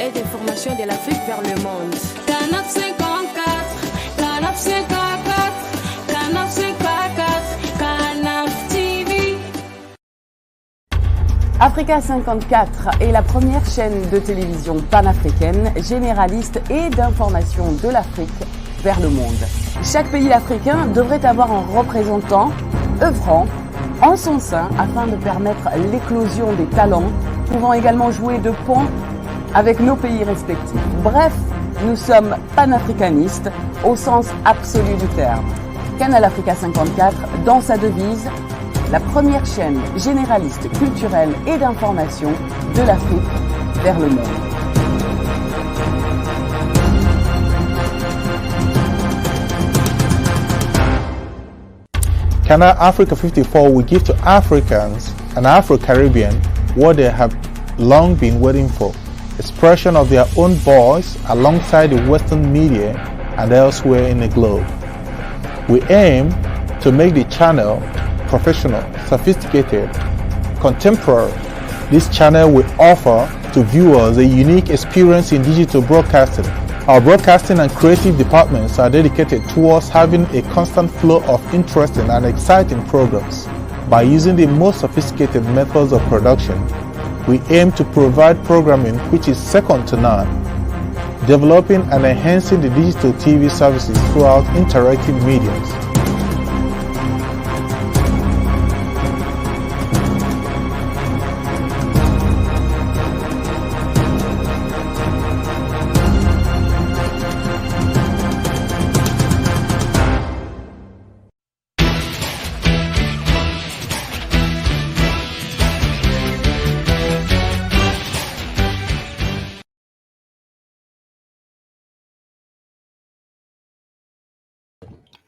et d'information de l'Afrique vers le monde. Canap 54, Canap 54, Canap 54, Canap TV. Africa 54 est la première chaîne de télévision panafricaine, généraliste et d'information de l'Afrique vers le monde. Chaque pays africain devrait avoir un représentant œuvrant en son sein afin de permettre l'éclosion des talents, pouvant également jouer de pont avec nos pays respectifs. Bref, nous sommes panafricanistes au sens absolu du terme. Canal Africa 54, dans sa devise, la première chaîne généraliste, culturelle et d'information de l'Afrique vers le monde. Canal Africa 54 will give to Africans and Afro-Caribbean what they have long been waiting for, expression of their own voice alongside the Western media and elsewhere in the globe. We aim to make the channel professional, sophisticated, contemporary. This channel will offer to viewers a unique experience in digital broadcasting. Our broadcasting and creative departments are dedicated towards having a constant flow of interesting and exciting programs. By using the most sophisticated methods of production, we aim to provide programming which is second to none, developing and enhancing the digital TV services throughout interactive mediums.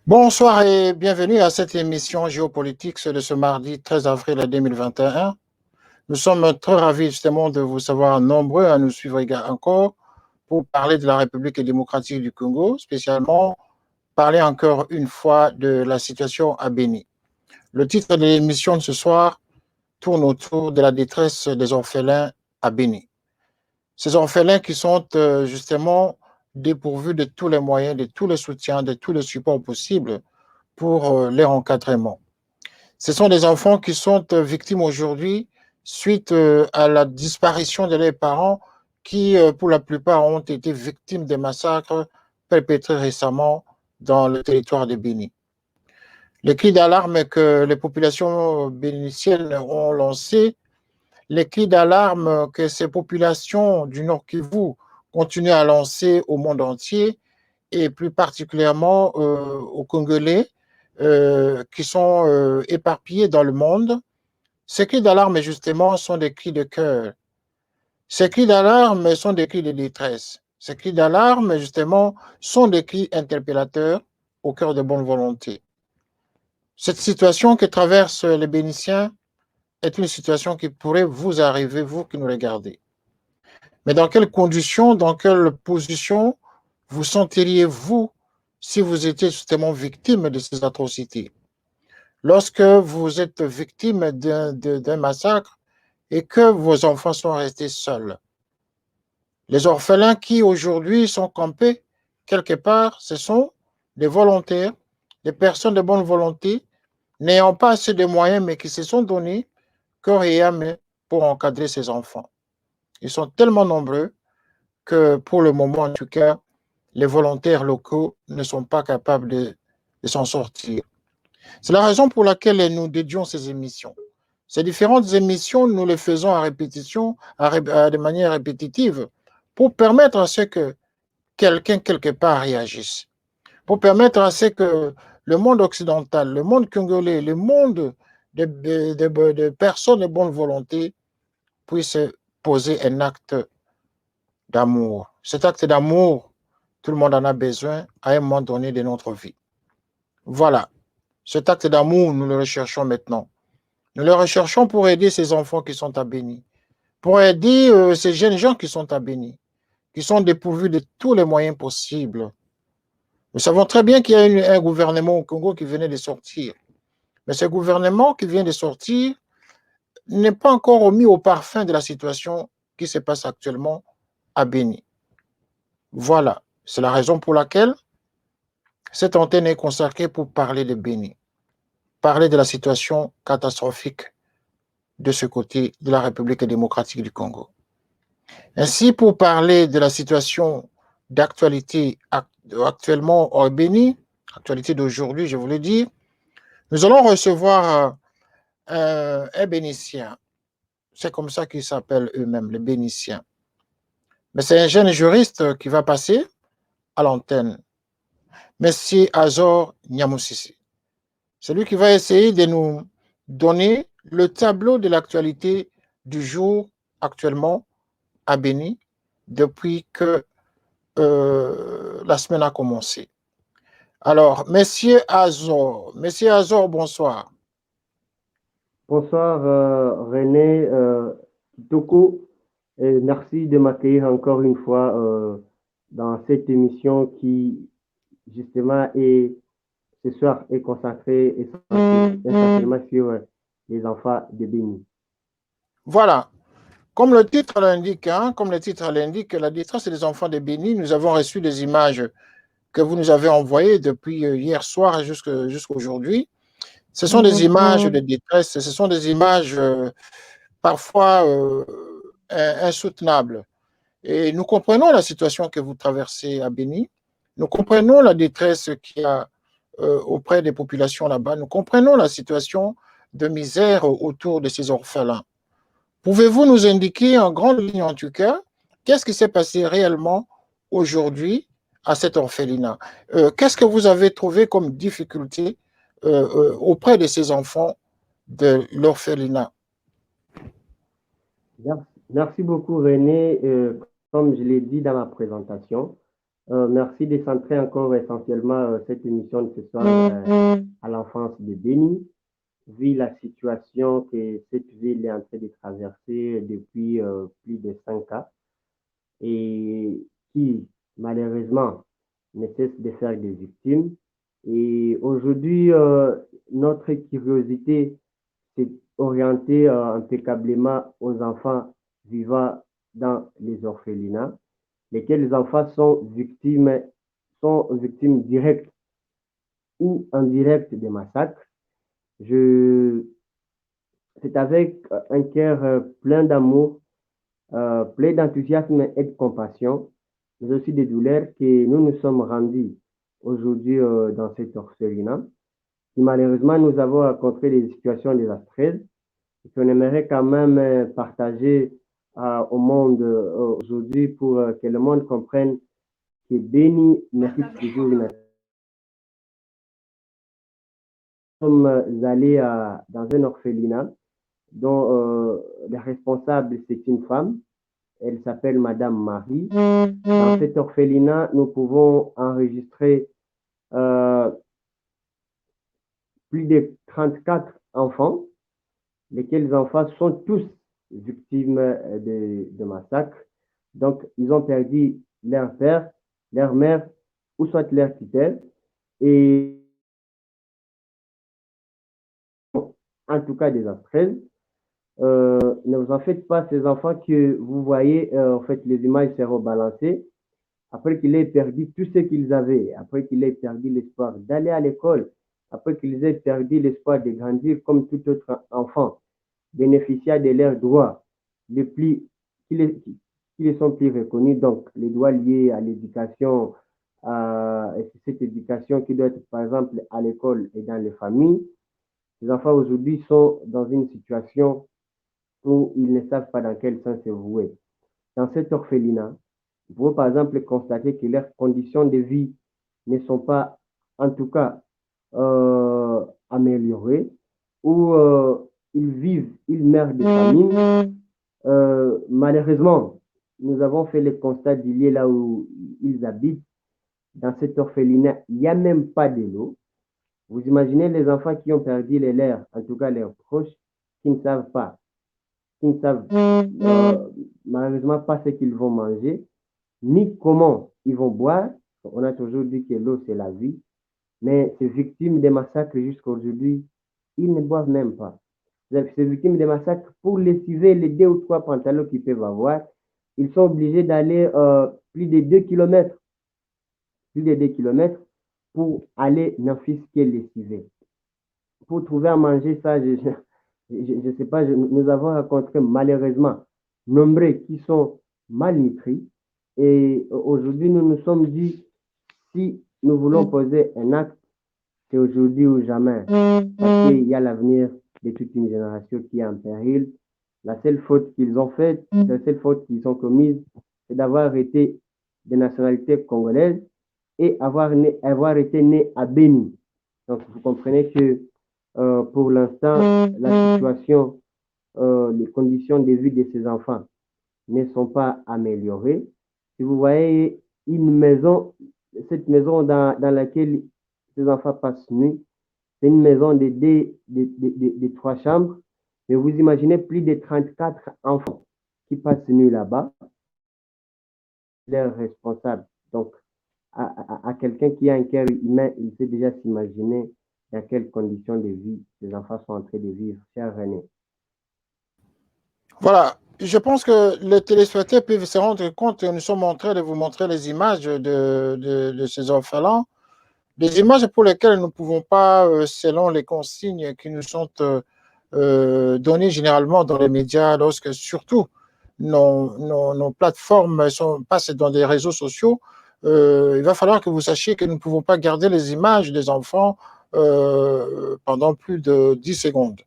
Bonsoir et bienvenue à cette émission géopolitique de ce mardi 13 avril 2021. Nous sommes très ravis justement de vous savoir nombreux à nous suivre encore pour parler de la République démocratique du Congo, spécialement parler encore une fois de la situation à Béni. Le titre de l'émission de ce soir tourne autour de la détresse des orphelins à Béni. Ces orphelins qui sont justement dépourvus de tous les moyens, de tous les soutiens, de tous les supports possibles pour leur encadrement. Ce sont des enfants qui sont victimes aujourd'hui suite à la disparition de leurs parents qui, pour la plupart, ont été victimes des massacres perpétrés récemment dans le territoire de Béni. Les cris d'alarme que les populations bénitiennes ont lancés, les cris d'alarme que ces populations du Nord Kivu continuent à lancer au monde entier et plus particulièrement aux Congolais qui sont éparpillés dans le monde. Ces cris d'alarme, justement, sont des cris de cœur. Ces cris d'alarme sont des cris de détresse. Ces cris d'alarme, justement, sont des cris interpellateurs au cœur de bonne volonté. Cette situation que traversent les Bénitiens est une situation qui pourrait vous arriver, vous qui nous regardez. Mais dans quelles conditions, dans quelle position vous sentiriez-vous si vous étiez justement victime de ces atrocités? Lorsque vous êtes victime d'un massacre et que vos enfants sont restés seuls. Les orphelins qui aujourd'hui sont campés quelque part, ce sont des volontaires, des personnes de bonne volonté, n'ayant pas assez de moyens, mais qui se sont donnés corps et âme pour encadrer ces enfants. Ils sont tellement nombreux que pour le moment, en tout cas, les volontaires locaux ne sont pas capables de s'en sortir. C'est la raison pour laquelle nous dédions ces émissions. Ces différentes émissions, nous les faisons à répétition, de manière répétitive, pour permettre à ce que quelqu'un quelque part réagisse, pour permettre à ce que le monde occidental, le monde congolais, le monde de personnes de bonne volonté puisse poser un acte d'amour. Cet acte d'amour, tout le monde en a besoin à un moment donné de notre vie. Voilà. Cet acte d'amour, nous le recherchons maintenant. Nous le recherchons pour aider ces enfants qui sont à Béni, pour aider ces jeunes gens qui sont à Béni, qui sont dépourvus de tous les moyens possibles. Nous savons très bien qu'il y a un gouvernement au Congo qui venait de sortir. Mais ce gouvernement qui vient de sortir n'est pas encore remis au parfum de la situation qui se passe actuellement à Béni. Voilà, c'est la raison pour laquelle cette antenne est consacrée pour parler de Béni, parler de la situation catastrophique de ce côté de la République démocratique du Congo. Ainsi, pour parler de la situation d'actualité actuellement au Béni, actualité d'aujourd'hui, je voulais dire, nous allons recevoir un Bénitien. C'est comme ça qu'ils s'appellent eux-mêmes, les Bénitiens. Mais c'est un jeune juriste qui va passer à l'antenne, Monsieur Azor Niamoussissi. C'est lui qui va essayer de nous donner le tableau de l'actualité du jour actuellement à Béni, depuis que la semaine a commencé. Alors, Monsieur Azor, bonsoir. Bonsoir René Kitoko, et merci de m'accueillir encore une fois dans cette émission qui justement ce soir est consacrée essentiellement sur les enfants de Béni. Voilà, comme le titre l'indique, la détresse des enfants de Béni, nous avons reçu des images que vous nous avez envoyées depuis hier soir jusqu'à aujourd'hui. Ce sont des images de détresse, ce sont des images parfois insoutenables. Et nous comprenons la situation que vous traversez à Béni, nous comprenons la détresse qu'il y a auprès des populations là-bas, nous comprenons la situation de misère autour de ces orphelins. Pouvez-vous nous indiquer en grande ligne en tout cas, qu'est-ce qui s'est passé réellement aujourd'hui à cet orphelinat? Qu'est-ce que vous avez trouvé comme difficulté auprès de ces enfants de l'orphelinat? Merci beaucoup René. Comme je l'ai dit dans ma présentation, merci de centrer encore essentiellement cette émission de ce soir à l'enfance de Béni, vu la situation que cette ville est en train de traverser depuis plus de 5 ans et qui malheureusement ne cesse de faire des victimes. Et aujourd'hui, notre curiosité s'est orientée impeccablement aux enfants vivant dans les orphelinats, lesquels enfants sont victimes directes ou indirectes des massacres. C'est avec un cœur plein d'amour, plein d'enthousiasme et de compassion, mais aussi de douleur, que nous nous sommes rendus aujourd'hui dans cet orphelinat. Et malheureusement, nous avons rencontré des situations désastreuses et qu'on aimerait quand même partager au monde aujourd'hui pour que le monde comprenne que Béni mérite toujours une attention. Nous sommes allés dans un orphelinat dont le responsable, c'est une femme. Elle s'appelle Madame Marie. Dans cet orphelinat, nous pouvons enregistrer plus de 34 enfants, lesquels enfants sont tous victimes de massacres. Donc, ils ont perdu leur père, leur mère, ou soit leur tutelle. Et en tout cas désastreuses. Ne vous en faites pas, ces enfants que vous voyez, en fait, les images seront balancées. Après qu'ils aient perdu tout ce qu'ils avaient, après qu'ils aient perdu l'espoir d'aller à l'école, après qu'ils aient perdu l'espoir de grandir comme tout autre enfant, bénéficiaire de leurs droits qui les sont plus reconnus, donc les droits liés à l'éducation, cette éducation qui doit être par exemple à l'école et dans les familles. Les enfants aujourd'hui sont dans une situation où ils ne savent pas dans quel sens se vouer. Dans cet orphelinat, vous pouvez par exemple constater que leurs conditions de vie ne sont pas, en tout cas, améliorées, où ils meurent de famine. Malheureusement, nous avons fait le constat d'il y a là où ils habitent. Dans cet orphelinat, il n'y a même pas de l'eau. Vous imaginez les enfants qui ont perdu les leurs, en tout cas leurs proches, qui ne savent pas, qui ne savent malheureusement pas ce qu'ils vont manger, ni comment ils vont boire. On a toujours dit que l'eau, c'est la vie, mais ces victimes des massacres jusqu'à aujourd'hui, ils ne boivent même pas. Ces victimes des massacres, pour lessiver les 2 ou 3 pantalons qu'ils peuvent avoir, ils sont obligés d'aller plus de 2 kilomètres, pour aller n'offusquer les civils. Pour trouver à manger, ça, je ne sais pas, nous avons rencontré malheureusement nombreux qui sont malnutris. Et aujourd'hui, nous nous sommes dit, si nous voulons poser un acte, c'est aujourd'hui ou jamais. Parce qu'il y a l'avenir de toute une génération qui est en péril. La seule faute qu'ils ont faite, la seule faute qu'ils ont commise, c'est d'avoir été de nationalité congolaise et avoir été né à Béni. Donc, vous comprenez que pour l'instant, la situation, les conditions de vie de ces enfants ne sont pas améliorées. Si vous voyez une maison, cette maison dans laquelle ces enfants passent nuit, c'est une maison de 3 chambres, mais vous imaginez plus de 34 enfants qui passent nuit là-bas. Leur responsable. Donc, à quelqu'un qui a un cœur humain, il sait déjà s'imaginer dans quelles conditions de vie les enfants sont en train de vivre. Cher René. Voilà. Je pense que les téléspectateurs peuvent se rendre compte que nous sommes en train de vous montrer les images de ces orphelins. Des images pour lesquelles nous ne pouvons pas, selon les consignes qui nous sont données généralement dans les médias, lorsque surtout nos plateformes passent dans des réseaux sociaux, il va falloir que vous sachiez que nous ne pouvons pas garder les images des enfants pendant plus de 10 secondes.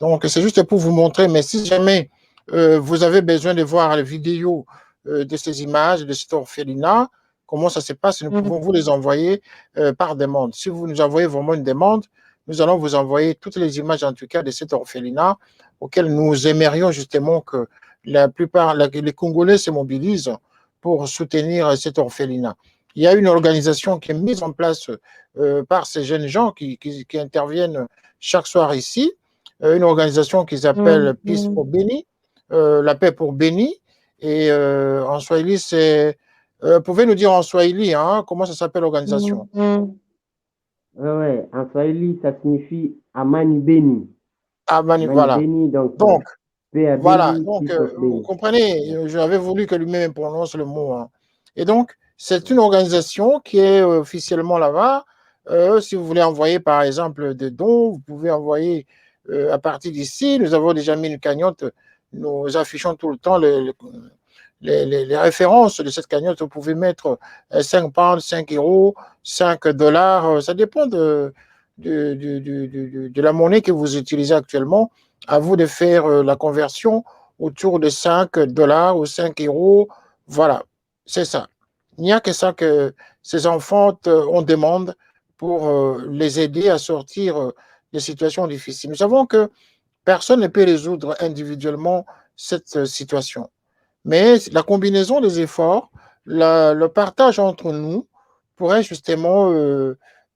Donc, c'est juste pour vous montrer, mais si jamais vous avez besoin de voir les vidéos de ces images, de cet orphelinat, comment ça se passe, nous pouvons vous les envoyer par demande. Si vous nous envoyez vraiment une demande, nous allons vous envoyer toutes les images, en tout cas, de cet orphelinat, auquel nous aimerions justement que la plupart, les Congolais se mobilisent pour soutenir cet orphelinat. Il y a une organisation qui est mise en place par ces jeunes gens qui interviennent chaque soir ici, une organisation qui s'appelle Peace for Beni, la paix pour Beni, et en Swahili, c'est... pouvez nous dire en Swahili, hein, comment ça s'appelle l'organisation? Oui, en Swahili, ça signifie Amani Beni. Amani, voilà. Beni, donc voilà. Beni, Donc vous comprenez, j'avais voulu que lui-même prononce le mot. Hein. Et donc, c'est une organisation qui est officiellement là-bas. Si vous voulez envoyer, par exemple, des dons, vous pouvez envoyer à partir d'ici. Nous avons déjà mis une cagnotte. Nous affichons tout le temps les références de cette cagnotte. Vous pouvez mettre 5 pounds, 5 euros, 5 dollars. Ça dépend de la monnaie que vous utilisez actuellement. À vous de faire la conversion autour de 5 dollars ou 5 euros. Voilà, c'est ça. Il n'y a que ça que ces enfants on demande pour les aider à sortir des situations difficiles. Nous savons que personne ne peut résoudre individuellement cette situation. Mais la combinaison des efforts, le partage entre nous pourrait justement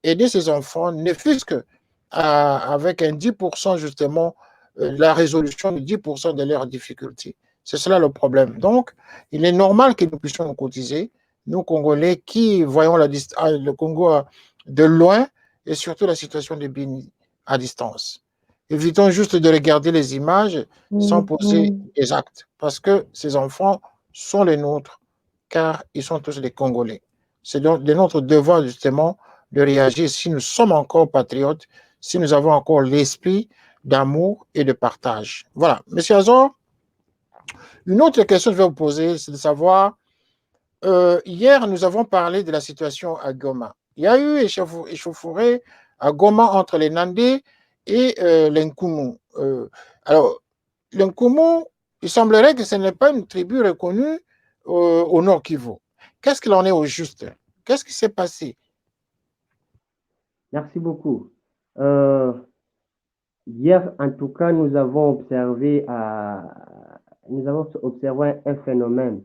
aider ces enfants, ne fût-ce que avec un 10% justement, la résolution de 10% de leurs difficultés. C'est cela le problème. Donc, il est normal que nous puissions nous cotiser, nous Congolais qui voyons le Congo de loin et surtout la situation de Béni à distance. Évitons juste de regarder les images sans poser des actes, parce que ces enfants sont les nôtres, car ils sont tous des Congolais. C'est donc de notre devoir justement de réagir si nous sommes encore patriotes, si nous avons encore l'esprit d'amour et de partage. Voilà. Monsieur Azor, une autre question que je vais vous poser, c'est de savoir, hier, nous avons parlé de la situation à Goma. Il y a eu échauffourée à Goma entre les Nandés et l'Nkumu. Alors, l'Nkumu, il semblerait que ce n'est pas une tribu reconnue au Nord Kivu. Qu'est-ce qu'il en est au juste? Qu'est-ce qui s'est passé? Merci beaucoup. Hier, en tout cas, nous avons observé un phénomène,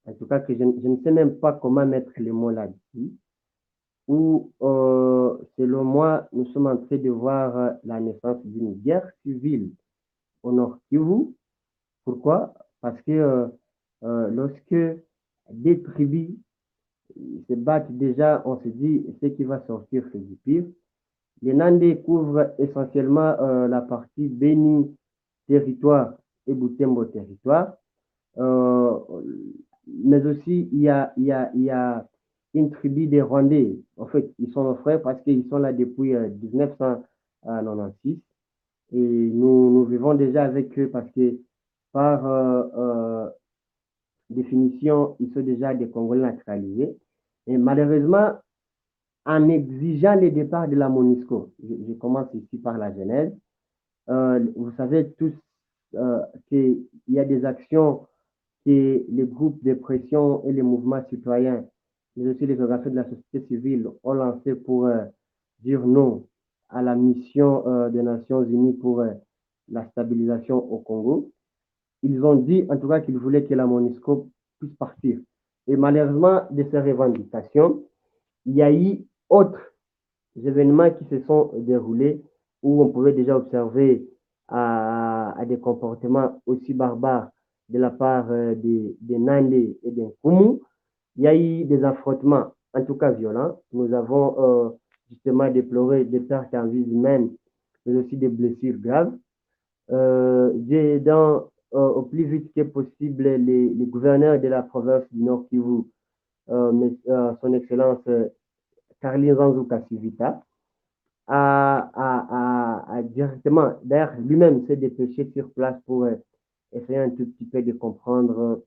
en tout cas que je ne sais même pas comment mettre les mots là-dessus, où, selon moi, nous sommes en train de voir la naissance d'une guerre civile au Nord Kivu. Pourquoi? Parce que lorsque des tribus se battent déjà, on se dit ce qui va sortir, c'est du pire. Les Nandés couvrent essentiellement la partie Béni territoire et Butembo territoire. Euh, mais aussi, il y a une tribu des Rwandais. En fait, ils sont nos frères parce qu'ils sont là depuis 1996. Et nous vivons déjà avec eux parce que par définition, ils sont déjà des Congolais naturalisés. Et malheureusement, en exigeant le départ de la MONUSCO, je commence ici par la genèse, vous savez tous qu'il y a des actions que les groupes de pression et les mouvements citoyens, mais aussi les organisations de la société civile ont lancé pour dire non à la mission des Nations Unies pour la stabilisation au Congo. Ils ont dit en tout cas qu'ils voulaient que la MONUSCO puisse partir. Et malheureusement, de ces revendications, il y a eu autres événements qui se sont déroulés où on pouvait déjà observer à des comportements aussi barbares de la part des Nandés et des Nkumu. Il y a eu des affrontements, en tout cas violents. Nous avons justement déploré des pertes en vie humaine, mais aussi des blessures graves. Au plus vite que possible, les gouverneurs de la province du Nord Kivu, son Excellence Carly Nzanzu Kasivita, a directement, d'ailleurs, lui-même s'est dépêché sur place pour essayer un tout petit peu de comprendre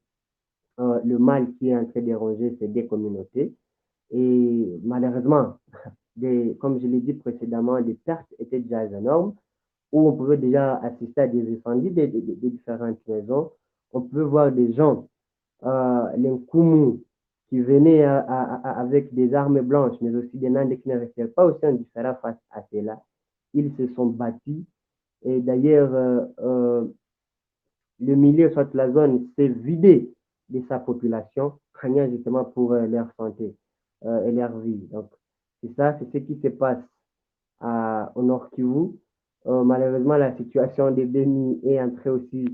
le mal qui est en train de déranger ces deux communautés. Et malheureusement, comme je l'ai dit précédemment, les pertes étaient déjà énormes, où on pouvait déjà assister à des incendies de différentes maisons. On peut voir des gens, les Nkumu, qui venaient avec des armes blanches, mais aussi des Nandés qui ne restaient pas aussi indifférents face à cela. Ils se sont battus. Et d'ailleurs, le milieu, soit la zone, s'est vidé de sa population, craignant justement pour leur santé et leur vie. Donc, c'est ça, c'est ce qui se passe au Nord Kivu. Malheureusement, la situation de Beni est en train aussi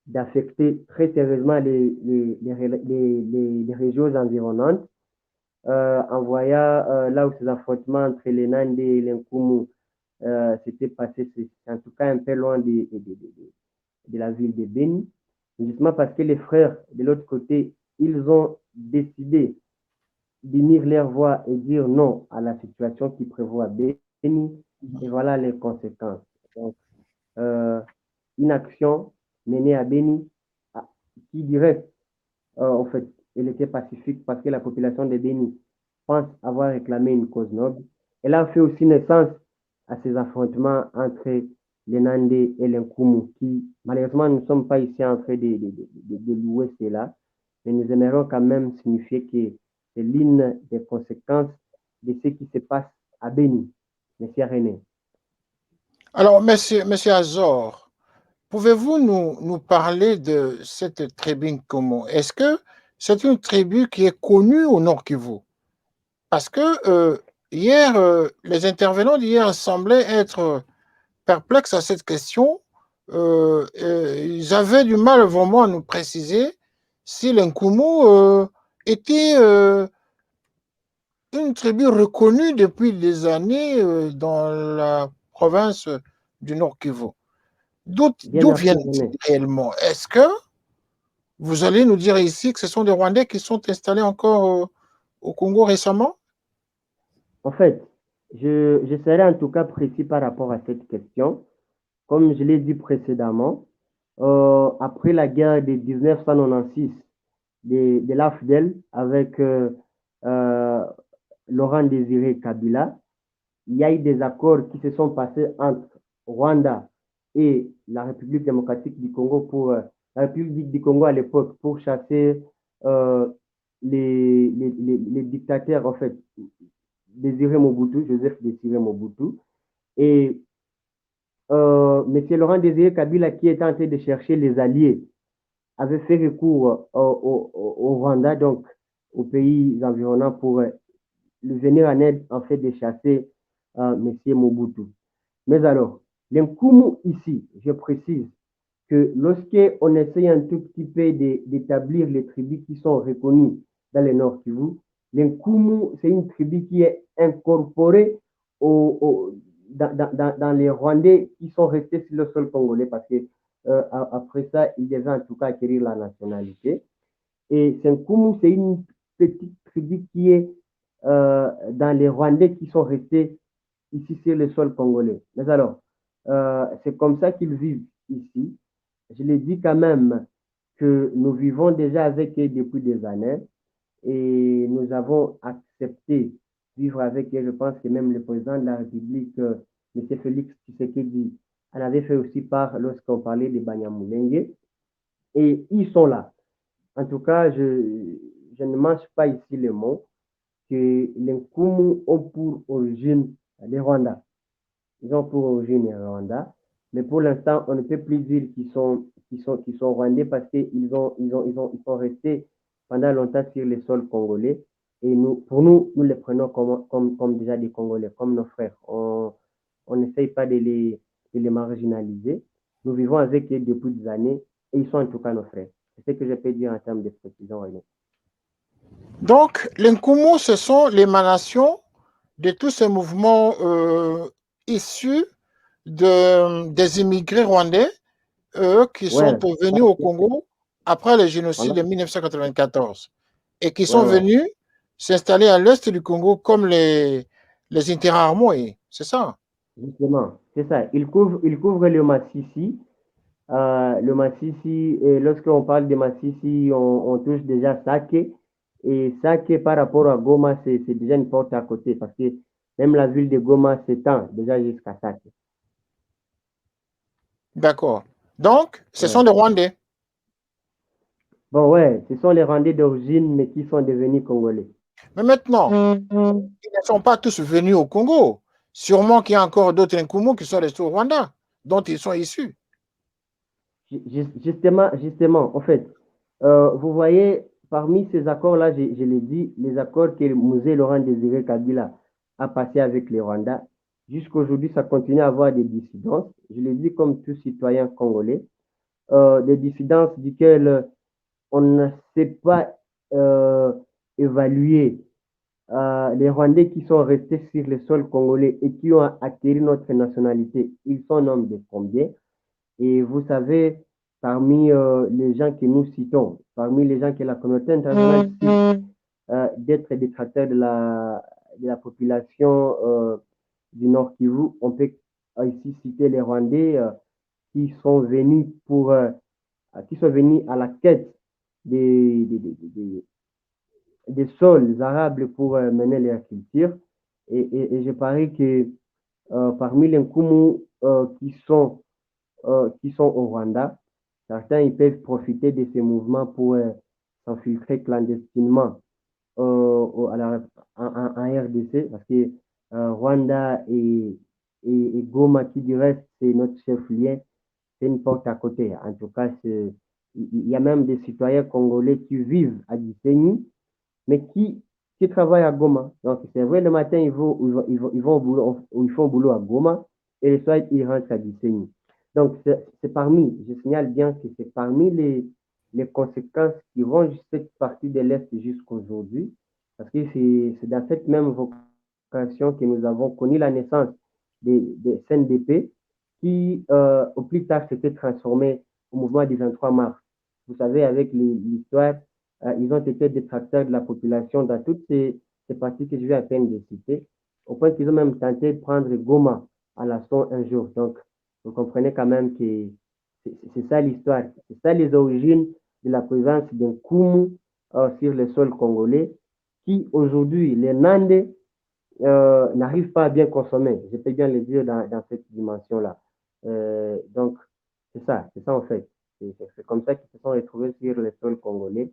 d'affecter très sérieusement les régions environnantes. En voyant là où ces affrontements entre les Nandés et les Nkumu s'étaient passés, c'est en tout cas un peu loin de la ville de Beni, justement parce que les frères de l'autre côté, ils ont décidé d'unir leur voix et dire non à la situation qui prévaut à Beni, et voilà les conséquences. Donc, une action menée à Beni qui dirait, en fait, elle était pacifique parce que la population de Beni pense avoir réclamé une cause noble. Elle a fait aussi naissance à ces affrontements entre les Nandés et les Nkumu, qui malheureusement ne sommes pas ici en train de louer cela, mais nous aimerions quand même signifier que c'est l'une des conséquences de ce qui se passe à Beni. Monsieur René. Alors, monsieur Azor, pouvez-vous nous parler de cette tribu Nkumu? Est-ce que c'est une tribu qui est connue au Nord Kivu? Parce que hier, les intervenants d'hier semblaient être perplexes à cette question. Ils avaient du mal vraiment à nous préciser si les Nkumu était une tribu reconnue depuis des années dans la province du Nord Kivu. D'où viennent-ils réellement? Est-ce que vous allez nous dire ici que ce sont des Rwandais qui sont installés encore au Congo récemment? En fait, je serai en tout cas précis par rapport à cette question. Comme je l'ai dit précédemment, après la guerre de 1996 de l'AFDEL avec Laurent Désiré Kabila, il y a eu des accords qui se sont passés entre Rwanda et la République démocratique du Congo la République du Congo à l'époque pour chasser les dictateurs, en fait, Désiré Mobutu, Joseph Désiré Mobutu, et M. Laurent Désiré Kabila, qui était en train de chercher les alliés, avait fait recours au Rwanda, donc aux pays environnants, pour venir en aide, en fait, de chasser M. Mobutu. Mais alors, l'Nkumu ici, je précise que lorsqu'on essaye un tout petit peu d'établir les tribus qui sont reconnues dans le Nord Kivu, l'Nkumu, c'est une tribu qui est incorporée dans les Rwandais qui sont restés sur le sol congolais parce que après ça, il devait en tout cas acquérir la nationalité. Et Senkumu, c'est une petite tribu qui est dans les Rwandais qui sont restés ici sur le sol congolais. Mais alors, c'est comme ça qu'ils vivent ici. Je l'ai dit quand même que nous vivons déjà avec eux depuis des années et nous avons accepté vivre avec eux. Je pense que même le président de la République, M. Félix Tshisekedi, en avait fait aussi part lorsqu'on parlait de Banyamulenge. Et ils sont là. En tout cas, je ne mange pas ici le mot que les Nkumu ont pour origine les Rwandais. Ils ont pour origine les Rwandais. Mais pour l'instant, on ne peut plus dire qu'ils sont Rwandais parce qu'ils ils sont restés pendant longtemps sur le sol congolais. Et pour nous les prenons comme déjà des Congolais, comme nos frères. On n'essaye pas de les marginaliser. Nous vivons avec eux depuis des années et ils sont en tout cas nos frères. C'est ce que je peux dire en termes de précision, René. Donc, les Nkumu, ce sont l'émanation de tous ces mouvements issus des immigrés rwandais qui sont venus au Congo après le génocide de 1994 et qui sont venus s'installer à l'est du Congo comme les Interahamwe, c'est ça? Justement, c'est ça. Ils couvrent le Massissi. Le Massissi, lorsqu'on parle de Massissi, on touche déjà Sake. Et Sake, par rapport à Goma, c'est déjà une porte à côté parce que même la ville de Goma s'étend déjà jusqu'à Sake. D'accord. Donc, ce sont des Rwandais. Bon, ouais, ce sont les Rwandais d'origine, mais qui sont devenus Congolais. Mais maintenant, ils ne sont pas tous venus au Congo. Sûrement qu'il y a encore d'autres Nkumu qui sont restés au Rwanda, dont ils sont issus. Justement, en fait, vous voyez, parmi ces accords-là, je l'ai dit, les accords que Musée Laurent Désiré Kabila a passés avec les Rwandais, jusqu'aujourd'hui, ça continue à avoir des dissidences. Je l'ai dit comme tout citoyen congolais, des dissidences duquel on ne sait pas évaluer les Rwandais qui sont restés sur le sol congolais et qui ont acquis notre nationalité. Ils sont nombre de combien? Et vous savez, parmi les gens que nous citons, parmi les gens que la communauté internationale cite, d'être détracteurs de la population du Nord Kivu, on peut ici citer les Rwandais qui sont venus à la quête des sols arables pour mener leur culture. Et je parie que parmi les Nkumu qui sont au Rwanda, certains ils peuvent profiter de ces mouvements pour s'infiltrer clandestinement en RDC, parce que Rwanda et Goma, qui du reste, c'est notre chef-lieu, c'est une porte à côté. En tout cas, il y a même des citoyens congolais qui vivent à Gisenyi, mais qui travaillent à Goma. Donc, c'est vrai, le matin, ils vont au boulot, ils font boulot à Goma, et le soir, ils rentrent à Gisenyi. Donc, c'est parmi, je signale bien que c'est parmi les conséquences qui vont cette partie de l'Est jusqu'aujourd'hui, parce que c'est dans cette même vocation que nous avons connu la naissance des CNDP qui, au plus tard, s'était transformé au mouvement du 23 mars. Vous savez, avec l'histoire, ils ont été détracteurs de la population dans toutes ces parties que je vais à peine de citer, au point qu'ils ont même tenté de prendre Goma à l'assaut un jour. Donc, vous comprenez quand même que c'est ça l'histoire, c'est ça les origines de la présence d'un Kumu sur le sol congolais qui aujourd'hui, les Nandais, n'arrivent pas à bien consommer. Je peux bien le dire dans cette dimension-là. Donc, c'est ça en fait. C'est comme ça qu'ils se sont retrouvés sur le sol congolais.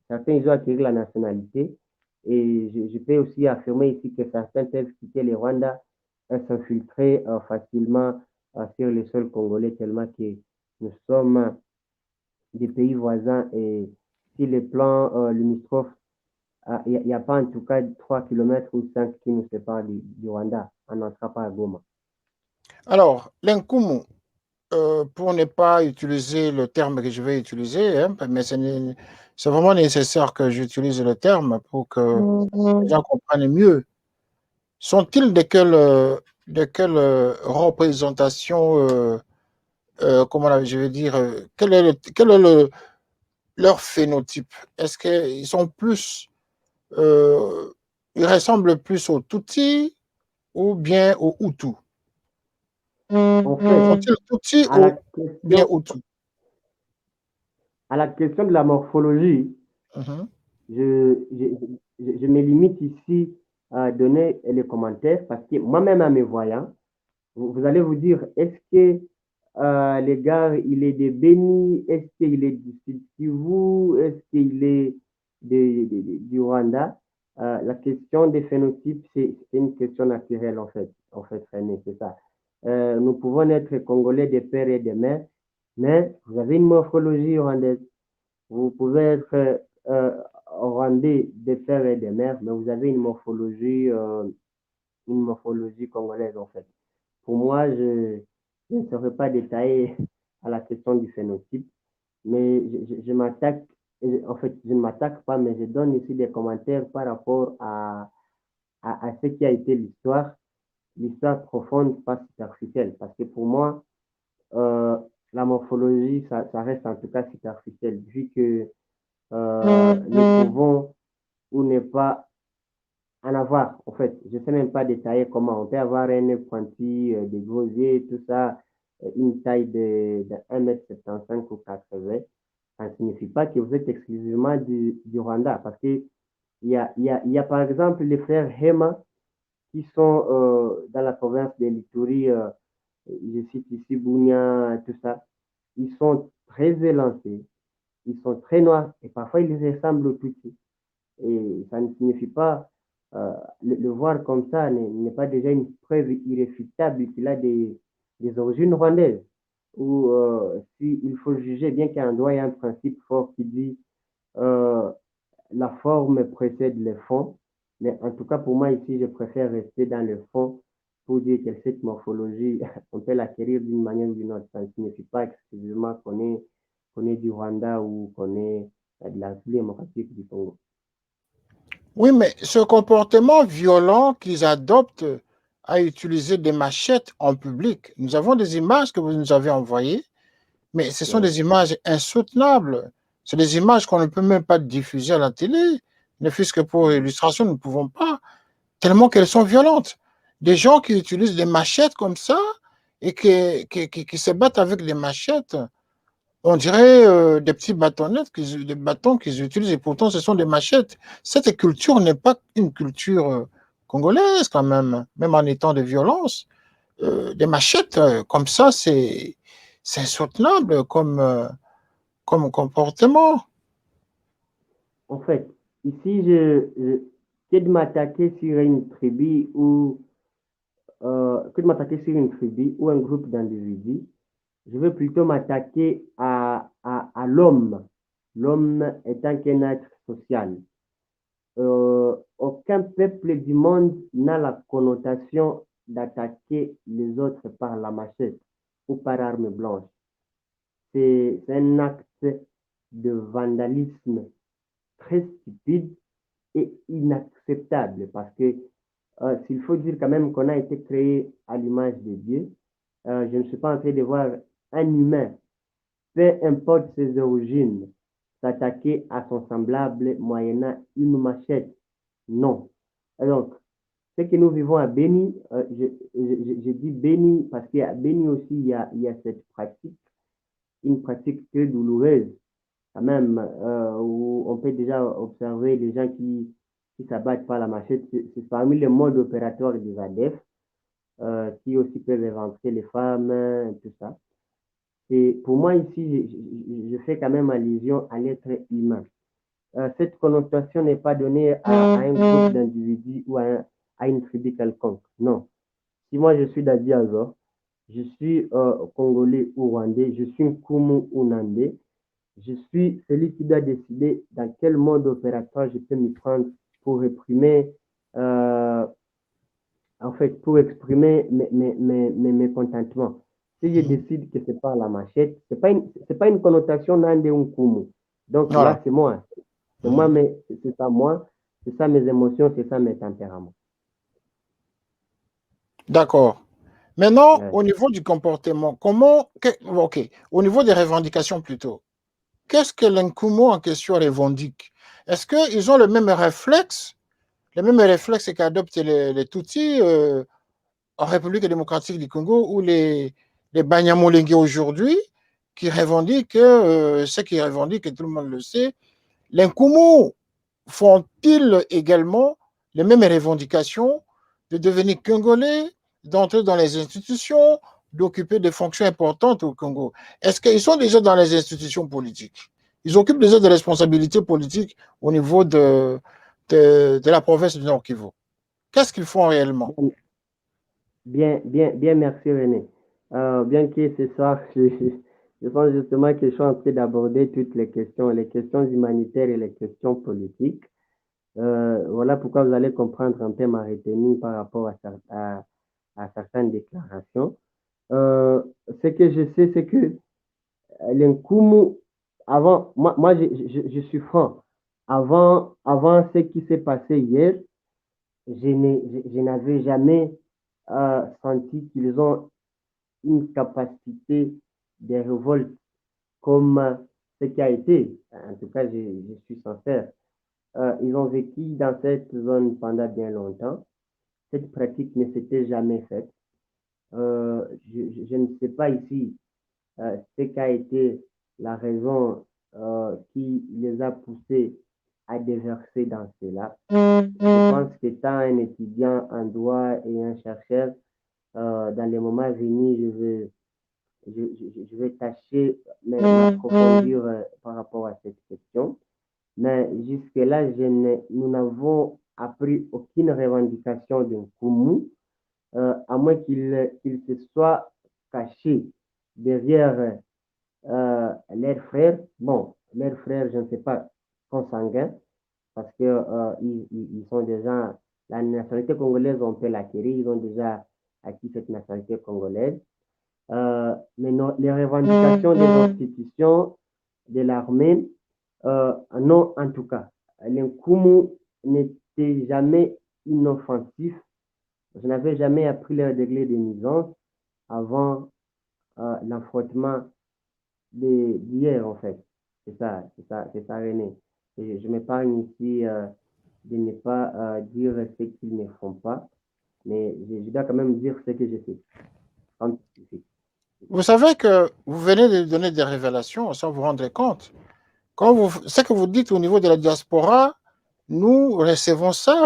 Certains, ils ont acquis la nationalité. Et je peux aussi affirmer ici que certains peuvent quitter les Rwandais et s'infiltrer facilement sur le sol congolais, tellement que nous sommes des pays voisins et si le plan limitrophe, il n'y a pas en tout cas 3 km ou 5 qui nous séparent du Rwanda. On n'entrera pas à Goma. Alors, l'Nkumu, pour ne pas utiliser le terme que je vais utiliser, hein, mais c'est vraiment nécessaire que j'utilise le terme pour que les gens comprennent mieux. Sont-ils de quelle représentation comment je veux dire, leur phénotype? Est-ce qu'ils sont plus, ils ressemblent plus aux Tutsis ou bien aux Hutus? En fait, Sont-ils Tutsis à la ou bien question, Hutus? à la question de la morphologie, Mhm. je me limite ici à donner les commentaires parce que moi-même, en me voyant, vous allez vous dire, est-ce que le gars, il est de Béni? Est-ce qu'il est du Sud Kivu? Est-ce qu'il est du Rwanda? La question des phénotypes, c'est une question naturelle en fait, René, c'est ça. Nous pouvons être congolais de père et de mère, mais vous avez une morphologie rwandaise. Vous pouvez être rwandais de père et de mère, mais vous avez une morphologie congolaise en fait. Pour moi, je ne saurais pas détailler à la question du phénotype, mais je m'attaque, en fait, je ne m'attaque pas, mais je donne ici des commentaires par rapport à ce qui a été l'histoire profonde, pas superficielle. Parce que pour moi, euh, la morphologie, ça reste en tout cas superficiel, vu que nous pouvons ou ne pas en avoir. En fait, je ne sais même pas détailler comment. On peut avoir un œuf pointu, des gros yeux, tout ça, une taille de 1,75 m ou 80. Ça ne signifie pas que vous êtes exclusivement du Rwanda. Parce que il y a par exemple les frères Hema qui sont dans la province de l'Ituri, je cite ici Bounia, tout ça. Ils sont très élancés, ils sont très noirs et parfois ils ressemblent aux Tutsis. Et ça ne signifie pas, le voir comme ça n'est pas déjà une preuve irréfutable qu'il a des origines rwandaises. Ou s'il faut juger, bien qu'il y ait un droit et un principe fort qui dit euh, la forme précède le fond. Mais en tout cas, pour moi, ici, je préfère rester dans le fond pour dire que cette morphologie, on peut l'acquérir d'une manière ou d'une autre. Ça ne signifie pas exclusivement qu'on est du Rwanda ou qu'on est de la République démocratique du Congo. Oui, mais ce comportement violent qu'ils adoptent à utiliser des machettes en public, nous avons des images que vous nous avez envoyées, mais ce sont Ouais. des images insoutenables. C'est des images qu'on ne peut même pas diffuser à la télé, ne fût-ce que pour illustration, nous ne pouvons pas, tellement qu'elles sont violentes. Des gens qui utilisent des machettes comme ça et qui se battent avec des machettes, on dirait des petits bâtonnettes, des bâtons qu'ils utilisent, et pourtant ce sont des machettes. Cette culture n'est pas une culture congolaise quand même en étant de violence. Des machettes comme ça, c'est insoutenable comme comportement. En fait, ici, que de m'attaquer sur une tribu ou que de m'attaquer sur une tribu ou un groupe d'individus, je veux plutôt m'attaquer à l'homme. L'homme étant qu'un être social. Aucun peuple du monde n'a la connotation d'attaquer les autres par la machette ou par arme blanche. C'est un acte de vandalisme très stupide et inacceptable parce que s'il faut dire quand même qu'on a été créé à l'image de Dieu, je ne suis pas en train de voir un humain, peu importe ses origines, s'attaquer à son semblable moyennant une machette. Non. Donc, ce que nous vivons à Béni, je dis Béni parce qu'à Béni aussi, il y a cette pratique, une pratique très douloureuse, quand même, où on peut déjà observer les gens qui s'abattent par la machette. C'est parmi les modes opératoires des ADF, qui aussi peuvent éventrer les femmes, tout ça. Et pour moi, ici, je fais quand même allusion à l'être humain. Cette connotation n'est pas donnée à un groupe d'individus ou à une tribu quelconque. Non. Si moi je suis d'Adiazo, je suis congolais ou rwandais, je suis Kumu ou Nandé, je suis celui qui doit décider dans quel mode opératoire je peux m'y prendre pour réprimer, en fait, pour exprimer mes mécontentements. Si je décide que c'est par la machette, c'est pas une connotation Nandé ou Kumu. Donc Voilà. là, c'est moi. C'est moi, mais c'est ça moi, c'est ça mes émotions, c'est ça mes tempéraments. D'accord. Maintenant, Ouais. au niveau du comportement, ok, au niveau des revendications plutôt, qu'est-ce que l'Nkumu en question revendique? Est-ce qu'ils ont le même réflexe, qu'adoptent les Tutsis en République démocratique du Congo ou les Banyamulenge aujourd'hui, qui revendiquent, ce qui revendiquent, et tout le monde le sait, l'Nkumu font-ils également les mêmes revendications de devenir congolais, d'entrer dans les institutions, d'occuper des fonctions importantes au Congo? Est-ce qu'ils sont déjà dans les institutions politiques? Ils occupent déjà des responsabilités politiques au niveau de la province du Nord Kivu. Qu'est-ce qu'ils font réellement? Bien, merci René. Bien que ce soir, je pense justement que je suis en train d'aborder toutes les questions humanitaires et les questions politiques. Voilà pourquoi vous allez comprendre un peu ma retenue par rapport à certaines déclarations. Ce que je sais, c'est que l'Nkumu, avant, moi je suis franc, avant ce qui s'est passé hier, je n'avais jamais senti qu'ils ont une capacité de révolte comme ce qui a été. En tout cas, je suis sincère. Ils ont vécu dans cette zone pendant bien longtemps. Cette pratique ne s'était jamais faite. Je ne sais pas ici ce qu'a été la raison qui les a poussés à déverser dans cela. Je pense qu'étant un étudiant en droit et un chercheur, dans les moments venus, je vais tâcher m'approfondir par rapport à cette question. Mais jusque-là, nous n'avons appris aucune revendication d'un Nkumu, à moins qu'il se soit caché derrière leurs frères. Bon, leurs frères, je ne sais pas, consanguins, parce que ils sont déjà, la nationalité congolaise, on peut l'acquérir, ils ont déjà acquis cette nationalité congolaise. Mais non, les revendications des institutions, de l'armée, non, en tout cas. L'Nkumu n'était jamais inoffensif. Je n'avais jamais appris leur degré de nuisance avant l'affrontement d'hier, en fait. C'est ça, René. Et je m'épargne ici de ne pas dire ce qu'ils ne font pas, mais je dois quand même dire ce que je sais. Vous savez que vous venez de donner des révélations sans vous rendre compte. Ce que vous dites au niveau de la diaspora, nous recevons ça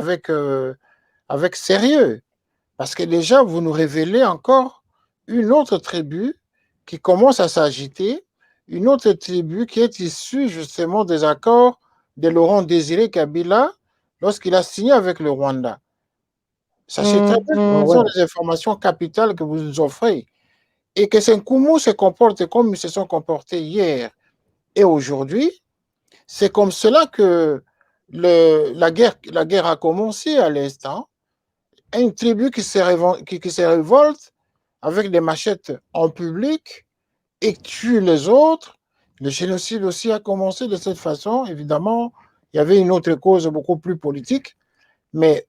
avec sérieux. Parce que déjà, vous nous révélez encore une autre tribu qui commence à s'agiter, une autre tribu qui est issue justement des accords de Laurent Désiré Kabila lorsqu'il a signé avec le Rwanda. Sachez très bien que ce sont des informations capitales que vous nous offrez. Et que ces Nkumu se comportent comme ils se sont comportés hier et aujourd'hui. C'est comme cela que la guerre a commencé à l'instant. Une tribu qui se révolte avec des machettes en public et tue les autres. Le génocide aussi a commencé de cette façon. Évidemment, il y avait une autre cause beaucoup plus politique, mais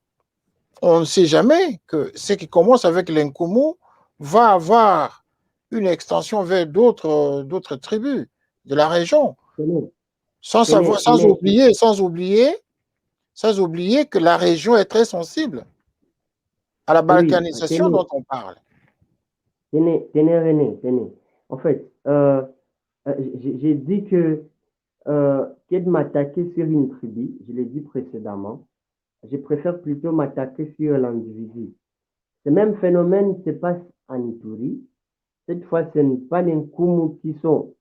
on ne sait jamais que ce qui commence avec l'Nkumu va avoir une extension vers d'autres tribus de la région. Sans oublier que la région est très sensible à la balkanisation dont on parle. Tenez, René. En fait, j'ai dit que de m'attaquer sur une tribu, je l'ai dit précédemment, je préfère plutôt m'attaquer sur l'individu. Ce même phénomène se passe en Ituri. Cette fois, ce n'est pas les Nkumu qui sont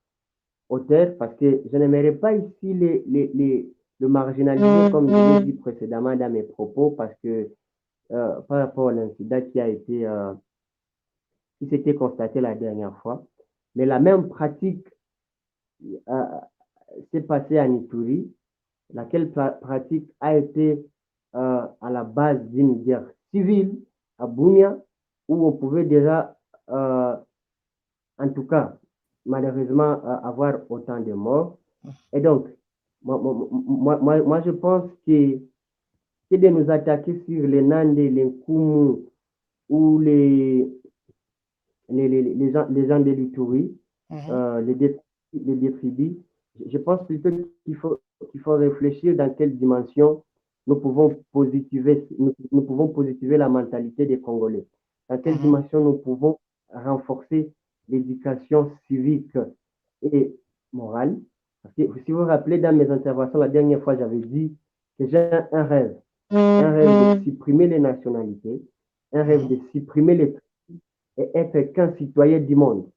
auteurs, parce que je n'aimerais pas ici le marginaliser, comme je l'ai dit précédemment dans mes propos, parce que par rapport à l'incident qui s'était constaté la dernière fois. Mais la même pratique s'est passée en Ituri, laquelle pratique a été à la base d'une guerre civile à Bunia, où on pouvait déjà, en tout cas, malheureusement, avoir autant de morts. Et donc, moi je pense que de nous attaquer sur les Nande, les Nkumu ou les les gens de l'Ituri, Mhm. les détribus. Je pense plutôt qu'il faut réfléchir dans quelle dimension nous pouvons positiver la mentalité des Congolais. Dans quelle Mhm. dimension nous pouvons renforcer l'éducation civique et morale. Parce que si vous vous rappelez, dans mes interventions, la dernière fois, j'avais dit que j'ai un rêve de supprimer les nationalités, un rêve Mhm. de supprimer les tribus et être qu'un citoyen du monde.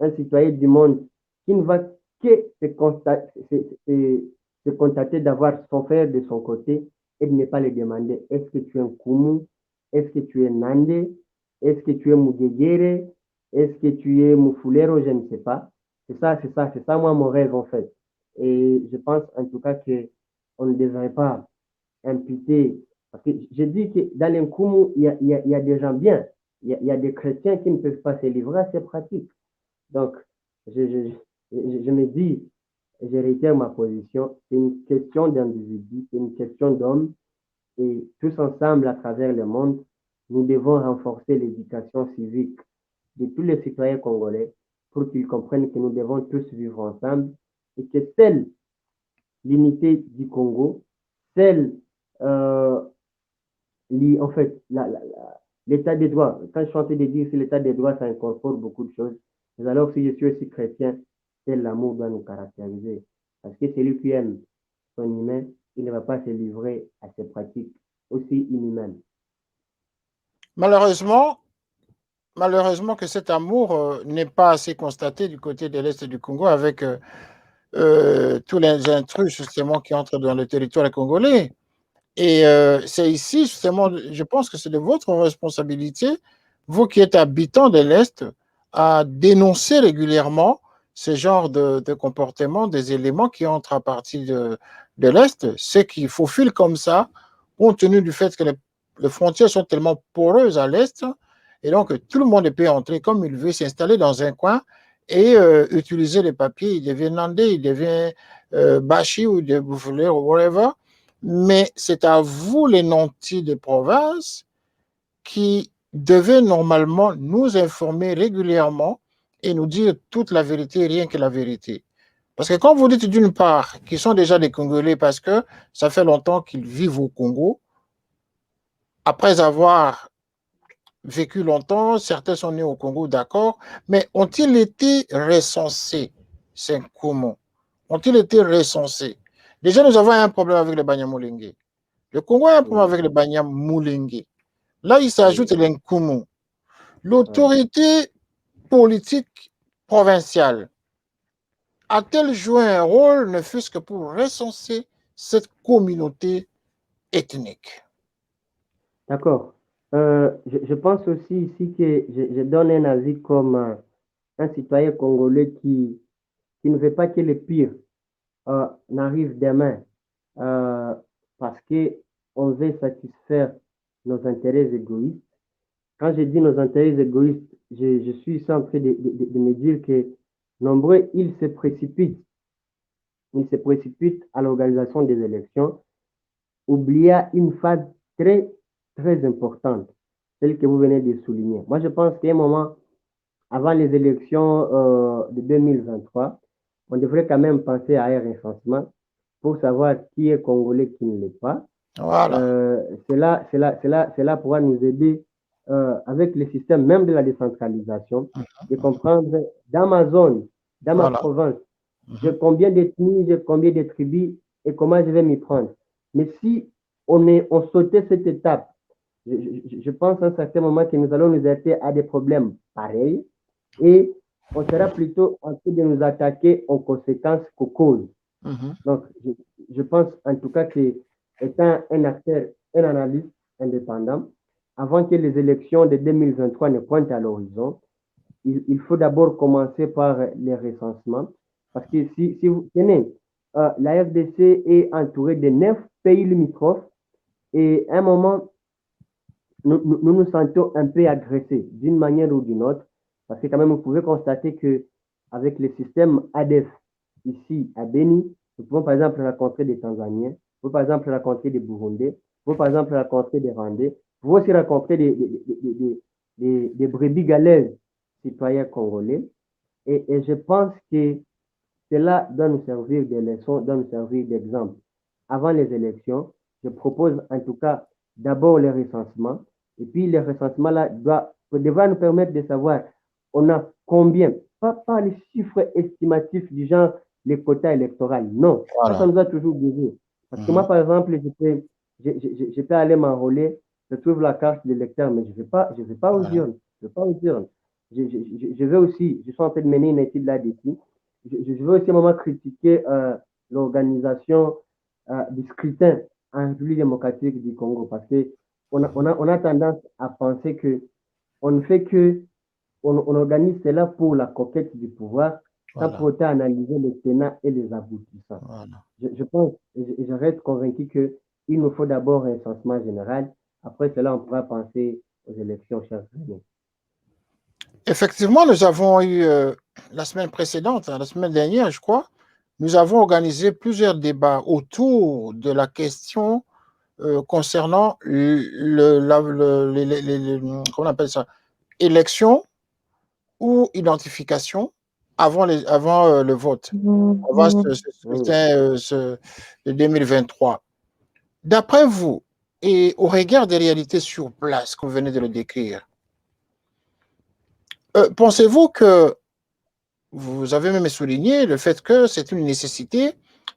Un citoyen du monde qui ne va que se contenter d'avoir son frère de son côté et de ne pas lui demander est-ce que tu es un Kumu, est-ce que tu es Nande, est-ce que tu es Mugegere, est-ce que tu es Mufulero, je ne sais pas. C'est ça moi mon rêve en fait. Et je pense en tout cas qu'on ne devrait pas imputer, parce que j'ai dit que dans les Kumu, il y a des gens bien, il y a des chrétiens qui ne peuvent pas se livrer à ces pratiques. Donc, je me dis, je réitère ma position, c'est une question d'individu, c'est une question d'homme, et tous ensemble, à travers le monde, nous devons renforcer l'éducation civique de tous les citoyens congolais pour qu'ils comprennent que nous devons tous vivre ensemble et que seule l'unité du Congo, seule, euh, en fait, l'état des droits, quand je suis en train de dire que l'état des droits, ça incorpore beaucoup de choses. Mais alors, si je suis aussi chrétien, c'est l'amour doit nous caractériser. Parce que celui qui aime son humain, il ne va pas se livrer à ces pratiques aussi inhumaines. Malheureusement, malheureusement que cet amour n'est pas assez constaté du côté de l'Est du Congo avec tous les intrus justement qui entrent dans le territoire congolais. Et c'est ici, justement, je pense que c'est de votre responsabilité, vous qui êtes habitants de l'Est, à dénoncer régulièrement ce genre de comportement, des éléments qui entrent à partir de l'Est, ceux qui faufilent comme ça, compte tenu du fait que les frontières sont tellement poreuses à l'Est, et donc tout le monde peut entrer comme il veut, s'installer dans un coin et utiliser les papiers. Il devient Nandé, il devient Bashi ou de Bouffleur ou whatever, mais c'est à vous, les nantis de province, qui devez normalement nous informer régulièrement et nous dire toute la vérité, rien que la vérité. Parce que quand vous dites d'une part qu'ils sont déjà des Congolais parce que ça fait longtemps qu'ils vivent au Congo, après avoir vécu longtemps, certains sont nés au Congo, d'accord, mais ont-ils été recensés? C'est comment? Ont-ils été recensés? Déjà, nous avons un problème avec les Banyamulenge. Le Congo a un problème Oui, avec les Banyamulenge. Là, il s'ajoute oui, l'Nkumu. ouais. L'autorité politique provinciale a-t-elle joué un rôle, ne fût-ce que pour recenser cette communauté ethnique? D'accord. Je pense aussi ici que je donne un avis comme un citoyen congolais qui ne veut pas que le pire n'arrive demain euh, parce qu'on veut satisfaire nos intérêts égoïstes. Quand je dis nos intérêts égoïstes, je suis ici en train de me dire que nombreux, ils se précipitent à l'organisation des élections, oubliant une phase très, très importante, celle que vous venez de souligner. Moi, je pense qu'à un moment, avant les élections de 2023, on devrait quand même penser à un recensement pour savoir qui est congolais, qui ne l'est pas. Voilà, Cela pourra nous aider avec le système même de la décentralisation, de comprendre dans ma zone, dans ma voilà. province, j'ai Mhm. combien d'ethnies, j'ai combien de tribus et comment je vais m'y prendre. Mais si on sautait cette étape, je pense à un certain moment que nous allons nous attaquer à des problèmes pareils et on sera plutôt en train de nous attaquer aux conséquences qu'aux causes. Mhm. Donc, je pense en tout cas que étant un acteur, un analyste indépendant, avant que les élections de 2023 ne pointent à l'horizon, il faut d'abord commencer par les recensements. Parce que si vous tenez, la FDC est entourée de 9 pays limitrophes et à un moment, nous sentons un peu agressés d'une manière ou d'une autre. Parce que quand même, vous pouvez constater que avec le système ADEF ici à Beni, nous pouvons par exemple rencontrer des Tanzaniens, nous pouvons par exemple rencontrer des Burundais, nous pouvons par exemple rencontrer des Rwandais, vous pouvez aussi rencontrer des brebis galaises citoyens congolais. Et je pense que cela doit nous servir de leçon, doit nous servir d'exemple. Avant les élections, je propose en tout cas d'abord les recensements. Et puis les recensements là devra nous permettre de savoir on a combien, pas les chiffres estimatifs du genre les quotas électoraux. Non, ça Voilà. nous a toujours guidé. Parce que moi, par exemple, je peux aller m'enrôler, je trouve la carte d'électeur, mais je vais pas aux Voilà. urnes. Je vais pas aux urnes. Je vais aussi, je suis en train de mener une étude là-dessus. Je veux aussi à un moment critiquer l'organisation du scrutin en République démocratique du Congo parce que on a tendance à penser que on ne fait que, on organise cela pour la conquête du pouvoir sans pour Voilà. autant analyser les tenants et les aboutissants. Voilà. Je pense, et je reste convaincu qu'il nous faut d'abord un recensement général. Après cela, on pourra penser aux élections, chers amis. Effectivement, nous avons eu la semaine précédente, la semaine dernière, je crois, nous avons organisé plusieurs débats autour de la question concernant comment on appelle ça, élection ou identification avant le vote, avant ce Oui. scrutin de 2023. D'après vous, et au regard des réalités sur place que vous venez de le décrire, pensez-vous que vous avez même souligné le fait que c'est une nécessité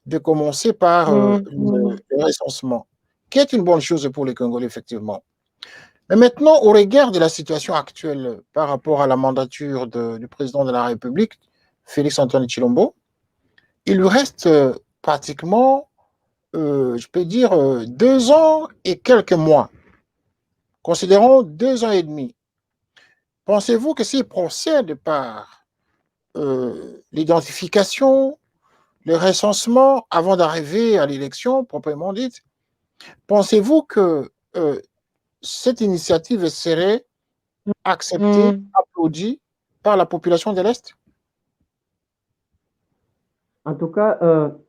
de commencer par le recensement, qui est une bonne chose pour les Congolais, effectivement. Mais maintenant, au regard de la situation actuelle par rapport à la mandature du président de la République, Félix Antoine Tshilombo, il lui reste pratiquement, je peux dire, 2 ans et quelques mois. Considérons 2 ans et demi. Pensez-vous que s'il procède par l'identification, le recensement avant d'arriver à l'élection proprement dite, pensez-vous que cette initiative serait acceptée, applaudie par la population de l'Est? En tout cas,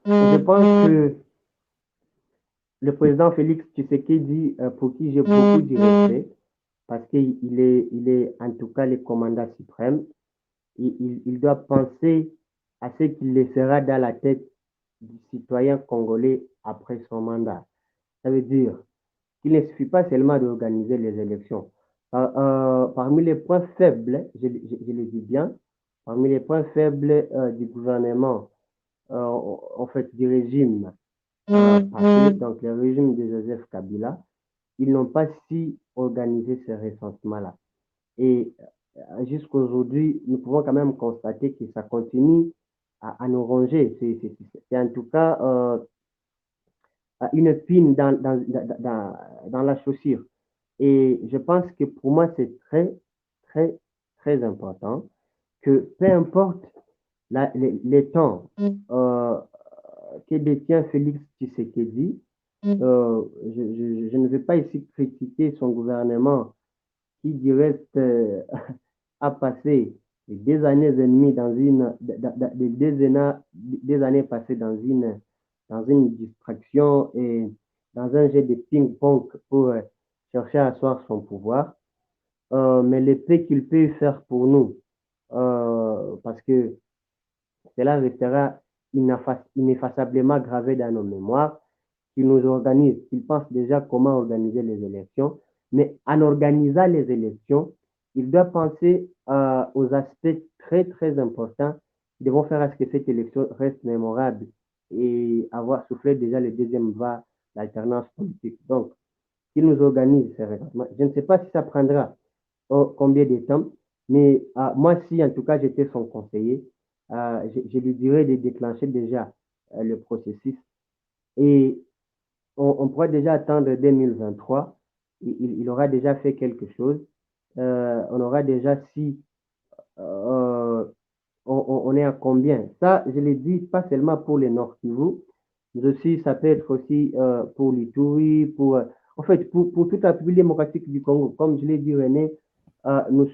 je pense que le président Félix Tshisekedi, pour qui j'ai beaucoup de respect, parce qu'il est en tout cas le commandant suprême, il doit penser à ce qu'il laissera dans la tête du citoyen congolais après son mandat. Ça veut dire qu'il ne suffit pas seulement d'organiser les élections. Parmi les points faibles, je le dis bien, parmi les points faibles du gouvernement, en fait du régime passé, donc le régime de Joseph Kabila, ils n'ont pas si organisé ce recensement-là. Et jusqu'aujourd'hui, nous pouvons quand même constater que ça continue à nous ronger. C'est en tout cas une épine dans la chaussure. Et je pense que pour moi, c'est très, très, très important que peu importe les temps que détient Félix Tshisekedi, je ne vais pas ici critiquer son gouvernement qui du reste a passé des années et demie des années passées dans une distraction et dans un jeu de ping-pong pour chercher à asseoir son pouvoir. Mais le peu qu'il peut faire pour nous, parce que cela restera ineffaçablement gravé dans nos mémoires, qu'il nous organise, qu'il pense déjà comment organiser les élections, mais en organisant les élections, il doit penser aux aspects très, très importants qui devront faire à ce que cette élection reste mémorable et avoir soufflé déjà le deuxième va, l'alternance politique. Donc, qu'il nous organise ces recrutements. Je ne sais pas si ça prendra combien de temps, mais moi, si en tout cas j'étais son conseiller, je lui dirais de déclencher déjà le processus et on pourrait déjà attendre 2023. Il aura déjà fait quelque chose. On aura déjà si on est à combien. Ça, je l'ai dit, pas seulement pour les Nord Kivu, mais aussi, ça peut être aussi pour l'Ituri, en fait, pour toute la République démocratique du Congo. Comme je l'ai dit, René, nous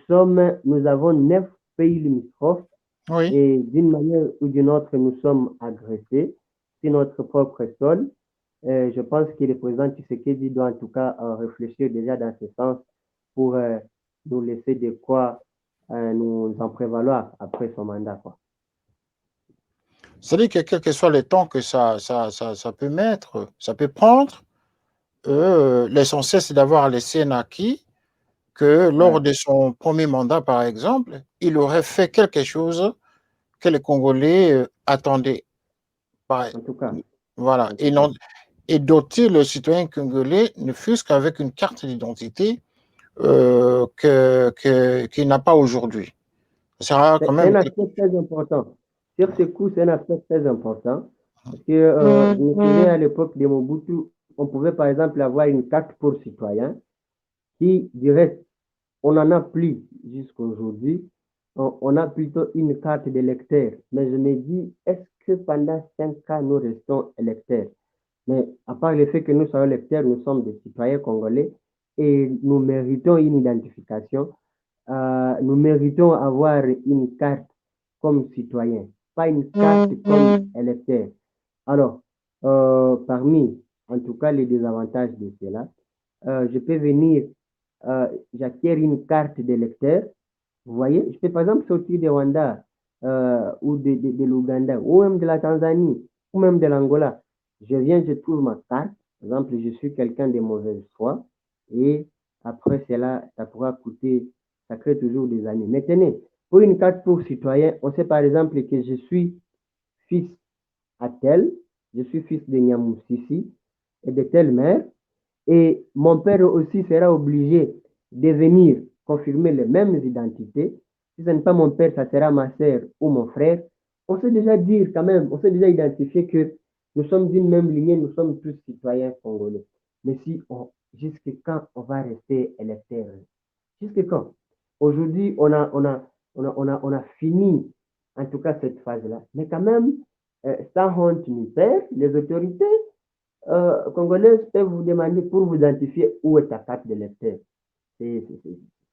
avons 9 pays limitrophes Oui. et d'une manière ou d'une autre, nous sommes agressés sur notre propre sol. Je pense que le président Tshisekedi doit en tout cas réfléchir déjà dans ce sens pour nous laisser de quoi nous en prévaloir après son mandat, quoi. C'est-à-dire que quel que soit le temps que ça peut mettre, ça peut prendre, l'essentiel, c'est d'avoir laissé un acquis que lors Voilà, de son premier mandat, par exemple, il aurait fait quelque chose que les Congolais attendaient. en tout cas, Voilà. en tout cas. Et doter le citoyen congolais ne fût-ce qu'avec une carte d'identité qu'il n'a pas aujourd'hui. Ça sera quand C'est même. un aspect très important. Sur ce coup, c'est un aspect très important. Parce que je me souviens à l'époque de Mobutu, on pouvait par exemple avoir une carte pour citoyen qui, du reste, on n'en a plus jusqu'à aujourd'hui. On a plutôt une carte d'électeur. Mais je me dis, est-ce que pendant 5 ans, nous restons électeurs? Mais à part le fait que nous soyons électeurs, nous sommes des citoyens congolais et nous méritons une identification. Nous méritons avoir une carte comme citoyen, pas une carte comme électeur. Alors, parmi, en tout cas, les désavantages de cela, je peux venir, j'acquiers une carte d'électeur. Vous voyez, je peux par exemple sortir de Rwanda ou de l'Ouganda ou même de la Tanzanie ou même de l'Angola. Je viens, je trouve ma carte. Par exemple, je suis quelqu'un de mauvaise foi et après cela, ça pourra coûter, ça crée toujours des années. Mais tenez, pour une carte pour citoyen, on sait par exemple que je suis fils à tel, je suis fils de Nyamoussissi et de telle mère, et mon père aussi sera obligé de venir confirmer les mêmes identités. Si ce n'est pas mon père, ça sera ma sœur ou mon frère. On sait déjà dire quand même, on sait déjà identifier que nous sommes d'une même lignée, nous sommes tous citoyens congolais. Mais si jusqu'à quand on va rester électeurs? Jusqu'à quand? Aujourd'hui, on a fini, en tout cas, cette phase-là. Mais quand même, sans honte ni peur, les autorités congolaises peuvent vous demander pour vous identifier où est ta carte de lecteur. C'est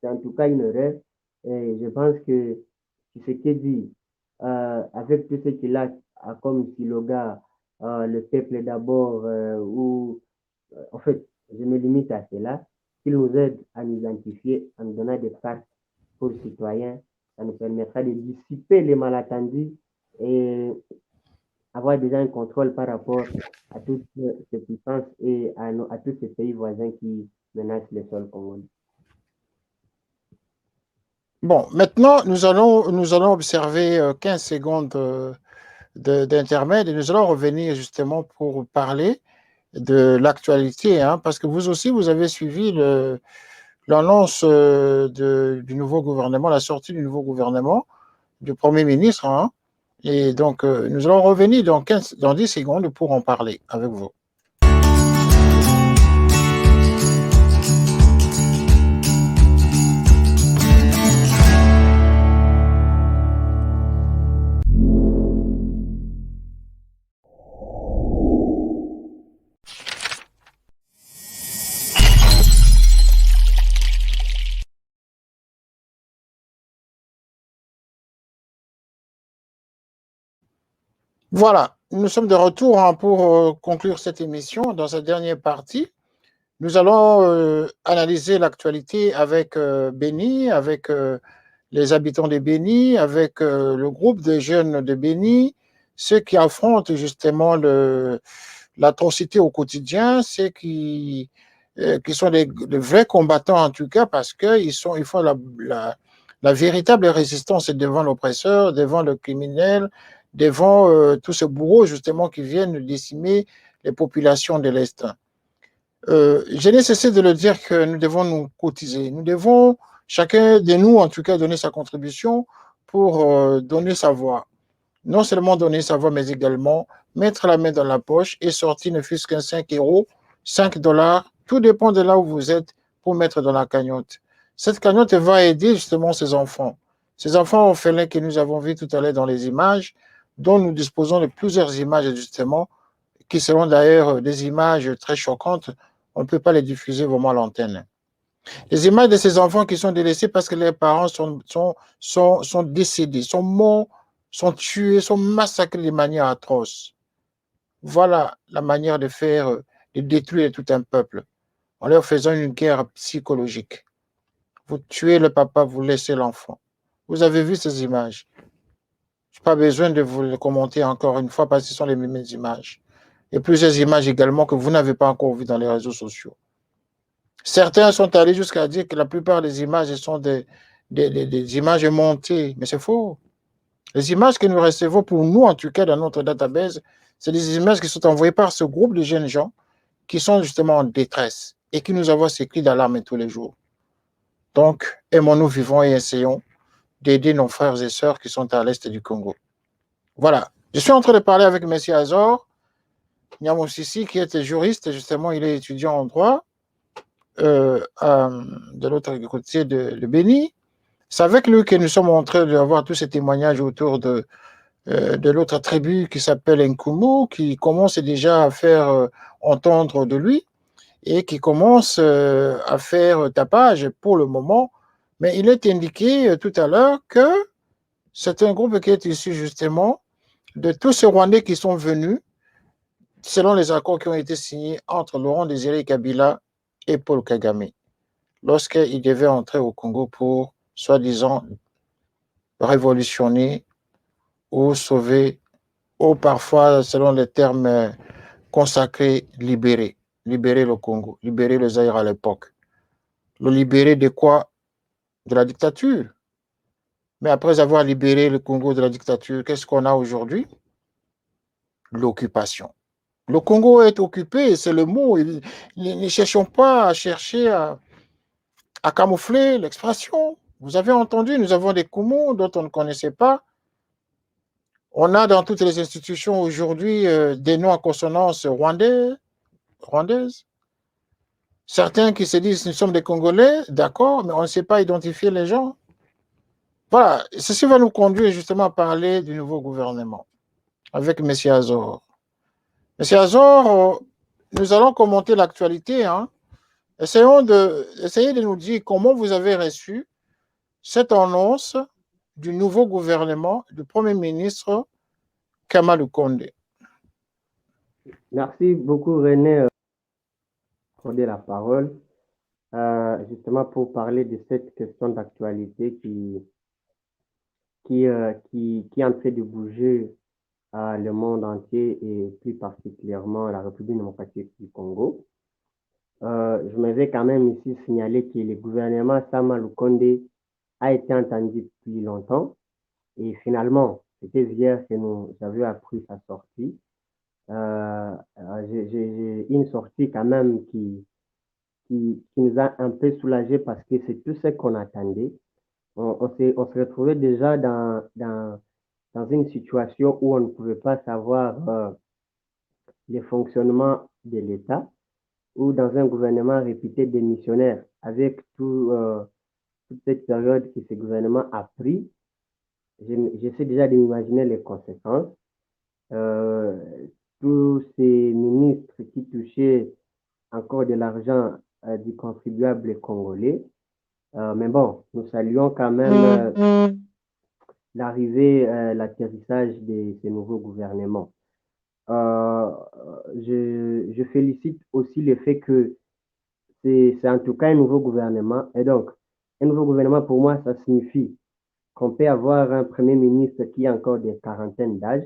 en tout cas une erreur. Et je pense que ce qui est dit, avec tout ce qu'il a comme slogan, le peuple d'abord, ou en fait, je me limite à cela, qu'il nous aide à nous identifier en nous donnant des cartes pour les citoyens. Ça nous permettra de dissiper les malentendus et avoir déjà un contrôle par rapport à toutes ces puissances et à tous ces pays voisins qui menacent le sol congolais. Bon, maintenant, nous allons observer 15 secondes d'intermède et nous allons revenir justement pour parler de l'actualité, hein, parce que vous aussi, vous avez suivi l'annonce du nouveau gouvernement, la sortie du nouveau gouvernement, du Premier ministre, hein, et donc nous allons revenir dans 10 secondes pour en parler avec vous. Voilà, nous sommes de retour, hein, pour conclure cette émission. Dans cette dernière partie, nous allons analyser l'actualité avec Béni, avec les habitants de Béni, avec le groupe de jeunes de Béni, ceux qui affrontent justement l'atrocité au quotidien, ceux qui sont les vrais combattants en tout cas, parce qu'ils font la véritable résistance devant l'oppresseur, devant le criminel, devant tous ces bourreaux justement qui viennent décimer les populations de l'Est. Je n'ai cessé de le dire que nous devons nous cotiser. Nous devons, chacun de nous en tout cas, donner sa contribution pour donner sa voix. Non seulement donner sa voix, mais également mettre la main dans la poche et sortir ne fût-ce qu'un 5 euros, 5 dollars, tout dépend de là où vous êtes pour mettre dans la cagnotte. Cette cagnotte va aider justement ces enfants orphelins que nous avons vus tout à l'heure dans les images, dont nous disposons de plusieurs images justement, qui seront d'ailleurs des images très choquantes. On ne peut pas les diffuser vraiment à l'antenne. Les images de ces enfants qui sont délaissés parce que leurs parents sont décédés, sont morts, sont tués, sont massacrés de manière atroce. Voilà la manière de faire, de détruire tout un peuple, en leur faisant une guerre psychologique. Vous tuez le papa, vous laissez l'enfant. Vous avez vu ces images. Je n'ai pas besoin de vous les commenter encore une fois parce que ce sont les mêmes images. Et plusieurs images également que vous n'avez pas encore vues dans les réseaux sociaux. Certains sont allés jusqu'à dire que la plupart des images sont des images montées, mais c'est faux. Les images que nous recevons, pour nous en tout cas dans notre database, c'est des images qui sont envoyées par ce groupe de jeunes gens qui sont justement en détresse et qui nous envoient ces cris d'alarme tous les jours. Donc, aimons-nous, vivons et essayons d'aider nos frères et sœurs qui sont à l'est du Congo. Voilà. Je suis en train de parler avec M. Azor Nyamosisi, qui est juriste, justement, il est étudiant en droit de l'autre côté de Béni. C'est avec lui que nous sommes en train d'avoir tous ces témoignages autour de l'autre tribu qui s'appelle Nkumu, qui commence déjà à faire entendre de lui et qui commence à faire tapage pour le moment. Mais il est indiqué tout à l'heure que c'est un groupe qui est issu justement de tous ces Rwandais qui sont venus selon les accords qui ont été signés entre Laurent Désiré Kabila et Paul Kagame lorsqu'ils devaient entrer au Congo pour, soi-disant, révolutionner ou sauver, ou parfois, selon les termes consacrés, libérer le Congo, libérer le Zaïre à l'époque. Le libérer de quoi? De la dictature. Mais après avoir libéré le Congo de la dictature, qu'est-ce qu'on a aujourd'hui? L'occupation. Le Congo est occupé, c'est le mot. Ne cherchons pas à chercher à camoufler l'expression. Vous avez entendu, nous avons des Koumous dont on ne connaissait pas. On a dans toutes les institutions aujourd'hui des noms à consonance rwandaises. Certains qui se disent nous sommes des Congolais, d'accord, mais on ne sait pas identifier les gens. Voilà, ceci va nous conduire justement à parler du nouveau gouvernement avec M. Azor. M. Azor, nous allons commenter l'actualité. Hein. Essayez de nous dire comment vous avez reçu cette annonce du nouveau gouvernement du Premier ministre Kamalou Kondé. Merci beaucoup, René, pour la parole. Justement pour parler de cette question d'actualité qui est en train de bouger le monde entier et plus particulièrement la République démocratique du Congo. Je me vais quand même ici signaler que le gouvernement Sama Lukonde a été entendu depuis longtemps et finalement, c'était hier que nous avions appris sa sortie. J'ai une sortie quand même qui nous a un peu soulagés parce que c'est tout ce qu'on attendait. On se retrouvait déjà dans une situation où on ne pouvait pas savoir le fonctionnement de l'État ou dans un gouvernement réputé démissionnaire avec toute cette période que ce gouvernement a pris. J'essaie déjà d'imaginer les conséquences. Tous ces ministres qui touchaient encore de l'argent du contribuable congolais. Mais bon, nous saluons quand même l'arrivée, l'atterrissage de ce nouveau gouvernement. Je félicite aussi le fait que c'est en tout cas un nouveau gouvernement. Et donc, un nouveau gouvernement, pour moi, ça signifie qu'on peut avoir un premier ministre qui a encore des quarantaines d'âge,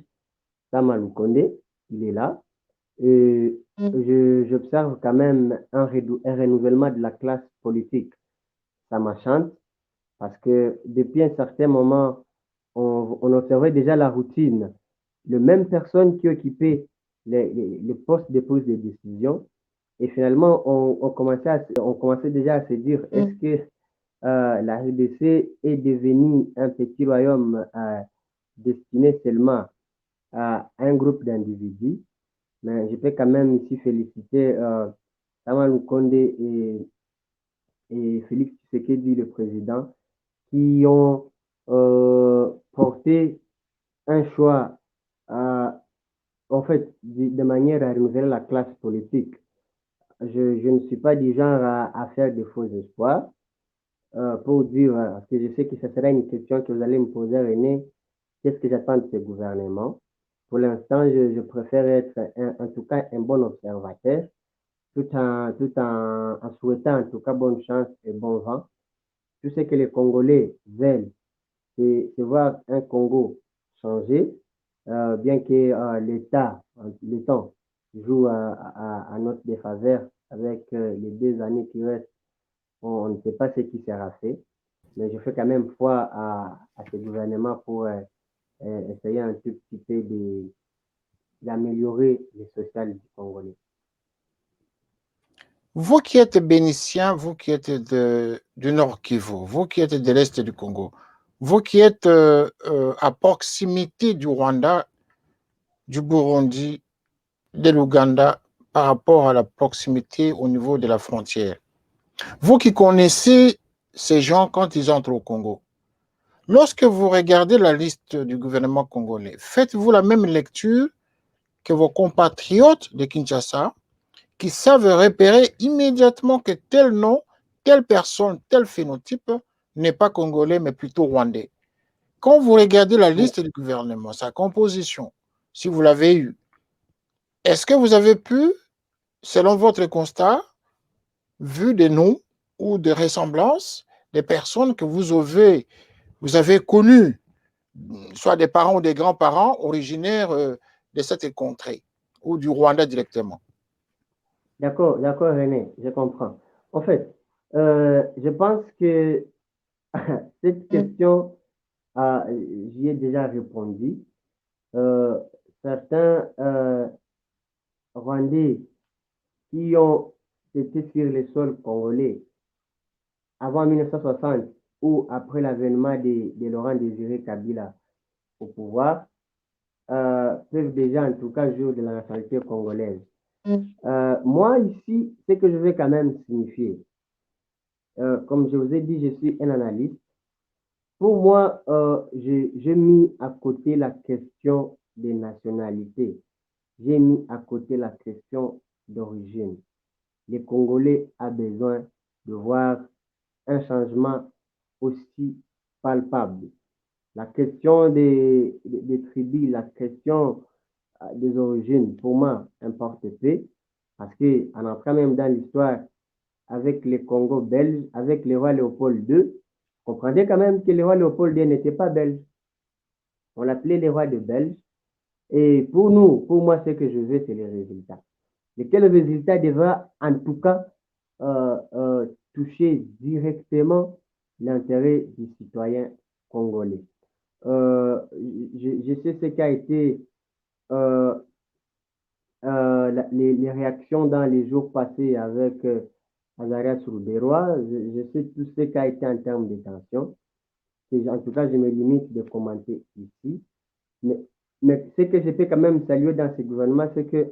Sama Lukonde, il est là. Et j'observe quand même un renouvellement de la classe politique. Ça m'enchante parce que depuis un certain moment, on observait déjà la routine. Les mêmes personnes qui occupaient les postes de prise de décision. Et finalement, on commençait déjà à se dire, est-ce que la RDC est devenue un petit royaume destiné seulement à un groupe d'individus? Mais je peux quand même ici féliciter Sama Lukonde et Félix Tshisekedi, le président, qui ont porté un choix en fait, de manière à renouveler la classe politique. Je ne suis pas du genre à faire de faux espoirs pour dire, parce que je sais que ce sera une question que vous allez me poser, René, qu'est-ce que j'attends de ce gouvernement? Pour l'instant, je préfère être en tout cas un bon observateur, tout en souhaitant en tout cas bonne chance et bon vent. Tout ce que les Congolais veulent, c'est voir un Congo changer, bien que l'État, le temps, joue à notre défaveur avec les 2 années qui restent. On ne sait pas ce qui sera fait, mais je fais quand même foi à ce gouvernement pour essayer un tout petit peu d'améliorer le social du Congolais. Vous qui êtes bénitien, vous qui êtes du Nord Kivu, vous qui êtes de l'Est du Congo, vous qui êtes à proximité du Rwanda, du Burundi, de l'Ouganda, par rapport à la proximité au niveau de la frontière, vous qui connaissez ces gens quand ils entrent au Congo, lorsque vous regardez la liste du gouvernement congolais, faites-vous la même lecture que vos compatriotes de Kinshasa qui savent repérer immédiatement que tel nom, telle personne, tel phénotype n'est pas congolais, mais plutôt rwandais. Quand vous regardez la liste du gouvernement, sa composition, si vous l'avez eue, est-ce que vous avez pu, selon votre constat, vu des noms ou des ressemblances des personnes que vous avez connues, soit des parents ou des grands-parents originaires de cette contrée ou du Rwanda directement? D'accord, René, je comprends. En fait, je pense que cette question, j'y ai déjà répondu. Euh, Certains Rwandais qui ont été sur le sol congolais avant 1960 ou après l'avènement de Laurent Désiré Kabila au pouvoir peuvent déjà en tout cas jouer de la nationalité congolaise. Moi ici, ce que je vais quand même signifier, comme je vous ai dit, je suis un analyste. Pour moi, j'ai mis à côté la question des nationalités. J'ai mis à côté la question d'origine. Les Congolais ont besoin de voir un changement aussi palpable. La question des tribus, la question des origines, pour moi, importe peu, parce qu'en entrant même dans l'histoire avec les Congo belges, avec le roi Léopold II, comprenez quand même que le roi Léopold II n'était pas belge. On l'appelait le roi de Belge. Et pour nous, pour moi, ce que je veux, c'est les résultats. Et quel résultat devra en tout cas toucher directement l'intérêt du citoyen congolais. Je sais ce qu'a été euh, les réactions dans les jours passés avec Azarias Ruberois. Je sais tout ce qu'a été en termes de tension. En tout cas, je me limite de commenter ici. Mais ce que je peux quand même saluer dans ce gouvernement, c'est que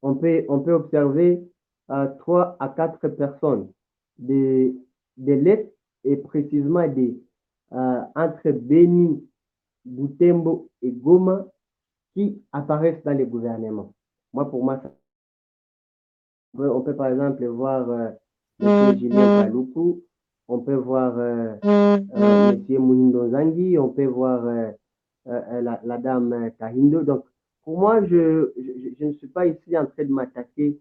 on peut observer 3 à 4 personnes de l'Est et précisément entre Beni, Butembo et Goma qui apparaissent dans les gouvernements. Moi, pour moi, on peut par exemple voir M. Julien Paluku, on peut voir M. Muhindo Zangi, on peut voir la dame Kahindo. Donc, pour moi, je ne suis pas ici en train de m'attaquer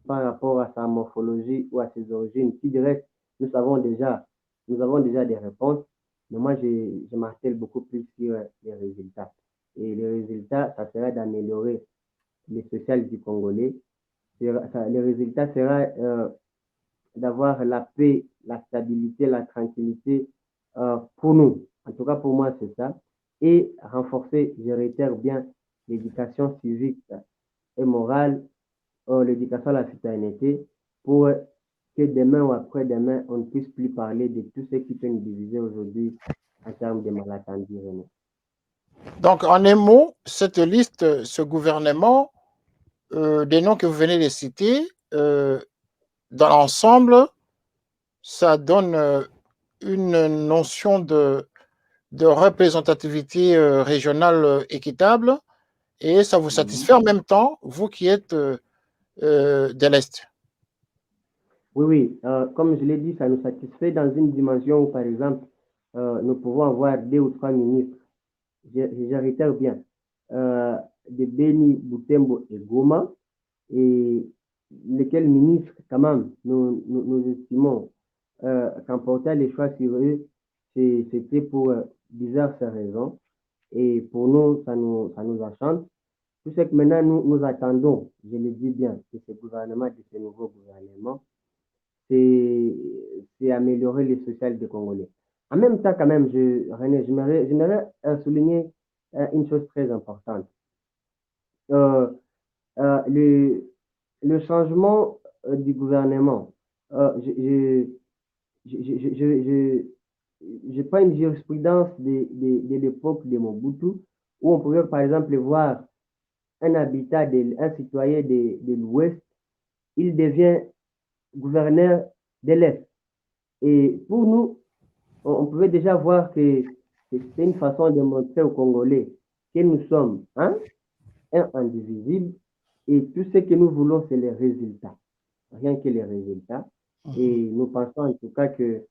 par rapport à sa morphologie ou à ses origines. Qui dirait, nous avons déjà des réponses, mais moi, je martèle beaucoup plus sur les résultats. Et les résultats, ça sera d'améliorer le social du Congolais. Le résultat sera d'avoir la paix, la stabilité, la tranquillité pour nous. En tout cas, pour moi, c'est ça. Et renforcer, je réitère bien, l'éducation civique et morale, l'éducation à la citoyenneté, pour que demain ou après-demain, on ne puisse plus parler de tout ce qui peut nous diviser aujourd'hui en termes de malentendus. Donc, en un mot, cette liste, ce gouvernement, des noms que vous venez de citer, dans l'ensemble, ça donne une notion de représentativité régionale équitable et ça vous satisfait en même temps, vous qui êtes de l'Est. Oui, comme je l'ai dit, ça nous satisfait dans une dimension où, par exemple, nous pouvons avoir 2 ou 3 ministres, je bien, de Beni, Butembo et Goma, et lesquels ministres, quand même, nous estimons qu'en portant les choix sur eux, c'était pour diverses raisons. Et pour nous, ça nous enchante. Tout ce que maintenant nous attendons, je le dis bien, de ce gouvernement, de ce nouveau gouvernement, c'est améliorer le social des Congolais. En même temps, quand même, René, j'aimerais souligner une chose très importante. Euh, le changement du gouvernement, je pas une jurisprudence de l'époque de Mobutu, où on pouvait par exemple voir un citoyen de l'Ouest, il devient gouverneur de l'Est. Et pour nous, on pouvait déjà voir que c'était une façon de montrer aux Congolais que nous sommes un indivisible et tout ce que nous voulons, c'est les résultats. Rien que les résultats. Et nous pensons en tout cas que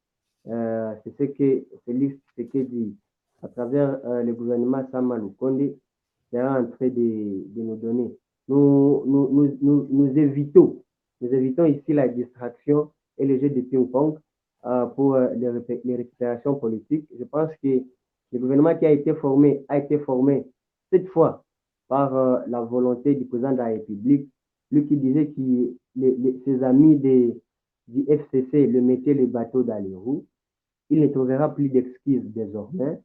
c'est ce que Félix Tshisekedi, à travers le gouvernement Sama Lukonde, sera en train de nous donner. Nous évitons ici la distraction et le jeu de ping-pong pour les récupérations politiques. Je pense que le gouvernement qui a été formé cette fois par la volonté du président de la République, lui qui disait que ses amis du FCC le mettaient les bateaux dans les roues. Il ne trouvera plus d'excuses désormais.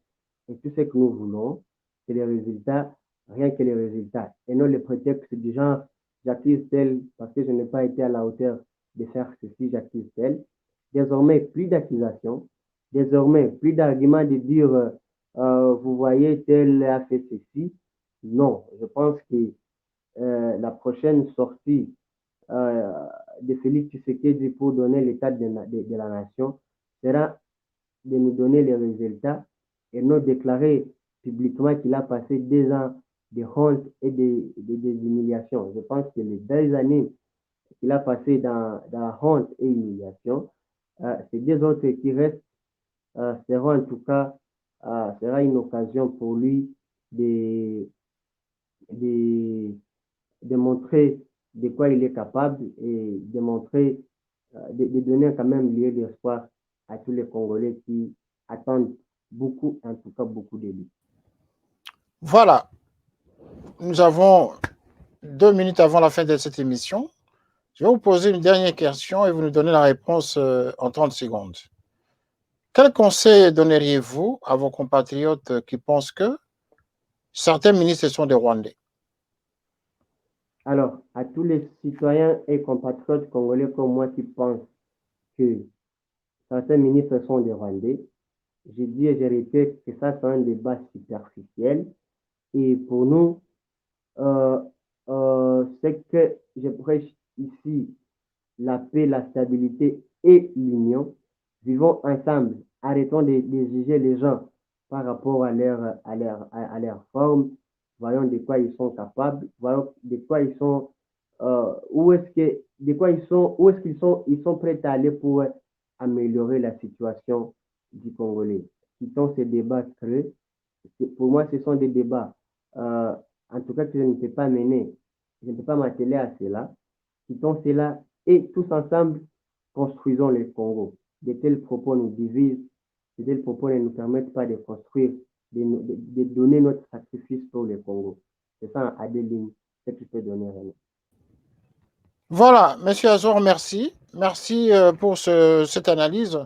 Et tout ce que nous voulons, c'est les résultats, rien que les résultats. Et non les prétextes du genre, j'accuse tel parce que je n'ai pas été à la hauteur de faire ceci, j'accuse tel. Désormais, plus d'accusations. Désormais, plus d'arguments de dire, vous voyez, tel a fait ceci. Non, je pense que la prochaine sortie de Félix Tshisekedi pour donner l'état de la nation sera de nous donner les résultats et non déclarer publiquement qu'il a passé 2 ans de honte et des humiliations. Je pense que les 2 années qu'il a passé dans la honte et humiliation, ces 2 autres qui restent seront en tout cas sera une occasion pour lui de montrer de quoi il est capable et de montrer, de donner quand même lieu d'espoir à tous les Congolais qui attendent beaucoup, en tout cas beaucoup de lui. Voilà, nous avons 2 minutes avant la fin de cette émission. Je vais vous poser une dernière question et vous nous donnez la réponse en 30 secondes. Quel conseil donneriez-vous à vos compatriotes qui pensent que certains ministres sont des Rwandais? Alors, à tous les citoyens et compatriotes congolais comme moi qui pensent que certains ministres sont des Rwandais, je dis et je répète que ça, c'est un débat superficiel. Et pour nous, c'est que je prêche ici la paix, la stabilité et l'union. Vivons ensemble. Arrêtons de juger les gens par rapport à leur forme. Voyons de quoi ils sont capables. Voyons de quoi ils sont, où est-ce qu'ils sont prêts à aller pour améliorer la situation du Congolais. Quittons ces débats creux. Pour moi, ce sont des débats, en tout cas, que je ne peux pas mener. Je ne peux pas m'atteler à cela. Quittons cela et tous ensemble, construisons le Congo. De tels propos nous divisent, de tels propos ne nous permettent pas de construire, de donner notre sacrifice pour le Congo. C'est ça, à 2 lignes, que tu peux donner, René. Voilà, Monsieur Azor, merci. Merci pour cette analyse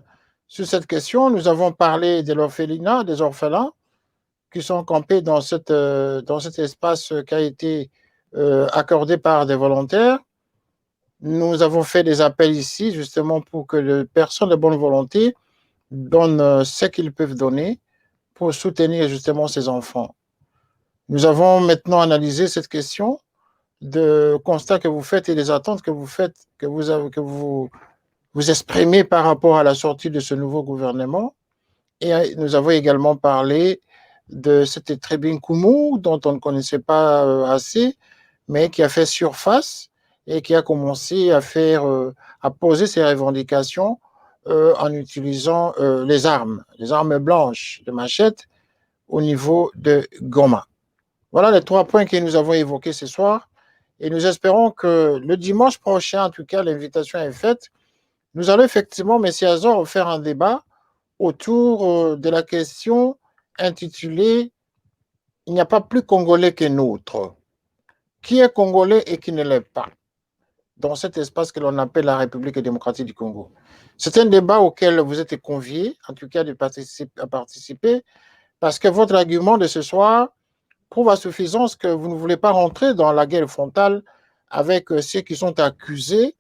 sur cette question. Nous avons parlé de l'orphelinat, des orphelins qui sont campés dans cet espace qui a été accordé par des volontaires. Nous avons fait des appels ici justement pour que les personnes de bonne volonté donnent ce qu'ils peuvent donner pour soutenir justement ces enfants. Nous avons maintenant analysé cette question de constat que vous faites et des attentes que vous faites, que vous exprimez par rapport à la sortie de ce nouveau gouvernement. Et nous avons également parlé de cette Trébin Koumou dont on ne connaissait pas assez, mais qui a fait surface et qui a commencé à poser ses revendications en utilisant les armes blanches de machette au niveau de Goma. Voilà les 3 points que nous avons évoqués ce soir. Et nous espérons que le dimanche prochain, en tout cas, l'invitation est faite. Nous allons effectivement, M. Azor, faire un débat autour de la question intitulée « Il n'y a pas plus congolais que nôtre ». Qui est congolais et qui ne l'est pas dans cet espace que l'on appelle la République démocratique du Congo? C'est un débat auquel vous êtes conviés, en tout cas à participer, parce que votre argument de ce soir prouve à suffisance que vous ne voulez pas rentrer dans la guerre frontale avec ceux qui sont accusés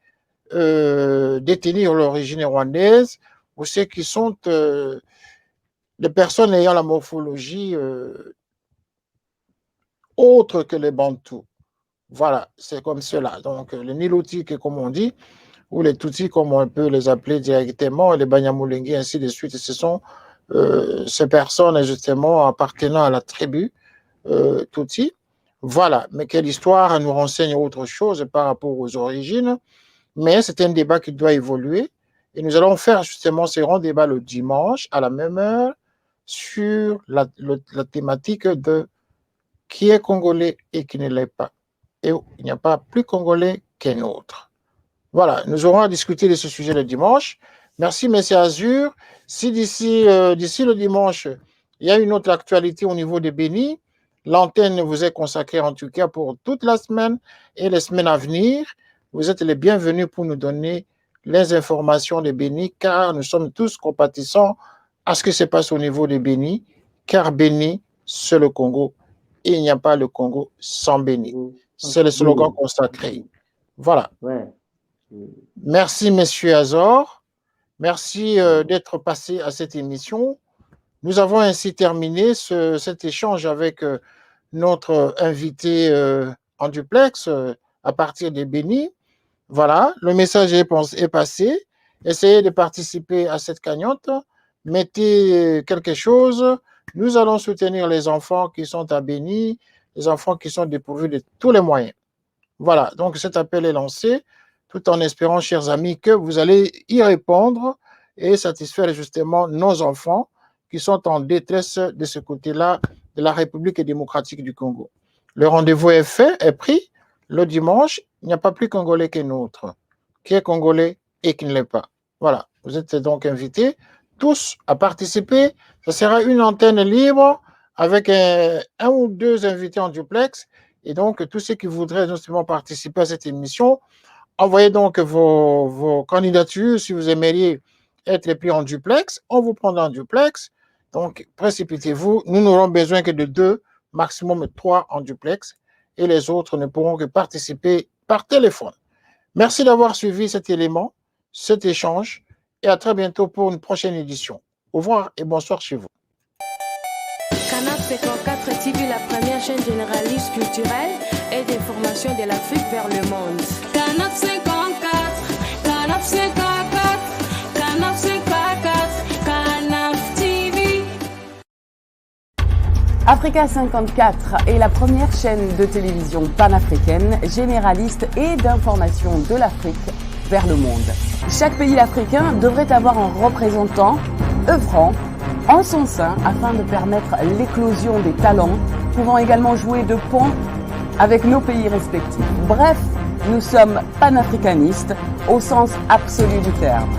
de détenir l'origine rwandaise ou ceux qui sont des personnes ayant la morphologie autre que les Bantous. Voilà, c'est comme cela. Donc, les Nilotiques, comme on dit, ou les Tutsis, comme on peut les appeler directement, les Banyamulenge, ainsi de suite, ce sont ces personnes, justement, appartenant à la tribu Tutsi. Voilà, mais quelle histoire nous renseigne autre chose par rapport aux origines, mais c'est un débat qui doit évoluer, et nous allons faire justement ce grand débat le dimanche, à la même heure, sur la thématique de qui est congolais et qui ne l'est pas. Et il n'y a pas plus congolais qu'un autre. Voilà, nous aurons à discuter de ce sujet le dimanche. Merci, M. Azur. Si d'ici le dimanche, il y a une autre actualité au niveau de Béni, l'antenne vous est consacrée en tout cas pour toute la semaine et les semaines à venir. Vous êtes les bienvenus pour nous donner les informations de Béni, car nous sommes tous compatissants à ce qui se passe au niveau de Béni, car Béni, c'est le Congo. Et il n'y a pas le Congo sans Béni. C'est le slogan consacré. Voilà. Ouais. Merci, Monsieur Azor. Merci d'être passé à cette émission. Nous avons ainsi terminé cet échange avec notre invité en duplex à partir de Béni. Voilà, le message est passé. Essayez de participer à cette cagnotte. Mettez quelque chose. Nous allons soutenir les enfants qui sont à Béni, les enfants qui sont dépourvus de tous les moyens. Voilà, donc cet appel est lancé, tout en espérant, chers amis, que vous allez y répondre et satisfaire justement nos enfants qui sont en détresse de ce côté-là de la République démocratique du Congo. Le rendez-vous est fait, est pris. Le dimanche, il n'y a pas plus congolais qu'un autre, qui est congolais et qui ne l'est pas. Voilà, vous êtes donc invités tous à participer. Ce sera une antenne libre avec un ou deux invités en duplex. Et donc, tous ceux qui voudraient justement participer à cette émission, envoyez donc vos candidatures si vous aimeriez être pris en duplex. On vous prendra en duplex. Donc, précipitez-vous. Nous n'aurons besoin que de 2, maximum 3 en duplex. Et les autres ne pourront que participer par téléphone. Merci d'avoir suivi cet élément, cet échange. Et à très bientôt pour une prochaine édition. Au revoir et bonsoir chez vous. Canal 54 TV, la première chaîne généraliste culturelle et d'information de l'Afrique vers le monde. Canal 54, Canal 54, Canal 54, Canal TV. Africa 54 est la première chaîne de télévision panafricaine, généraliste et d'information de l'Afrique vers le monde. Chaque pays africain devrait avoir un représentant œuvrant en son sein afin de permettre l'éclosion des talents, pouvant également jouer de pont avec nos pays respectifs. Bref, nous sommes panafricanistes au sens absolu du terme.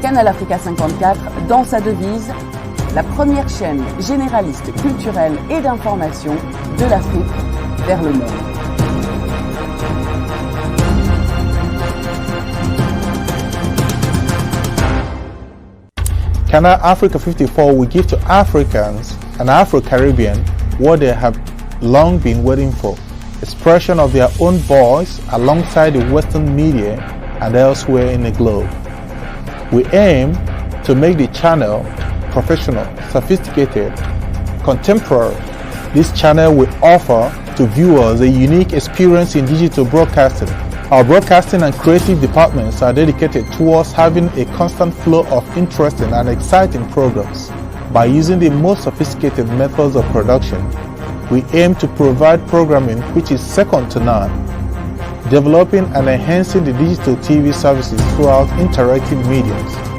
Canal Africa 54, dans sa devise, la première chaîne généraliste culturelle et d'information de l'Afrique vers le monde. Canal Africa 54 will give to Africans and Afro-Caribbean what they have long been waiting for, expression of their own voice alongside the Western media and elsewhere in the globe. We aim to make the channel professional, sophisticated, contemporary. This channel will offer to viewers a unique experience in digital broadcasting. Our broadcasting and creative departments are dedicated towards having a constant flow of interesting and exciting programs. By using the most sophisticated methods of production, we aim to provide programming which is second to none, developing and enhancing the digital TV services throughout interactive mediums.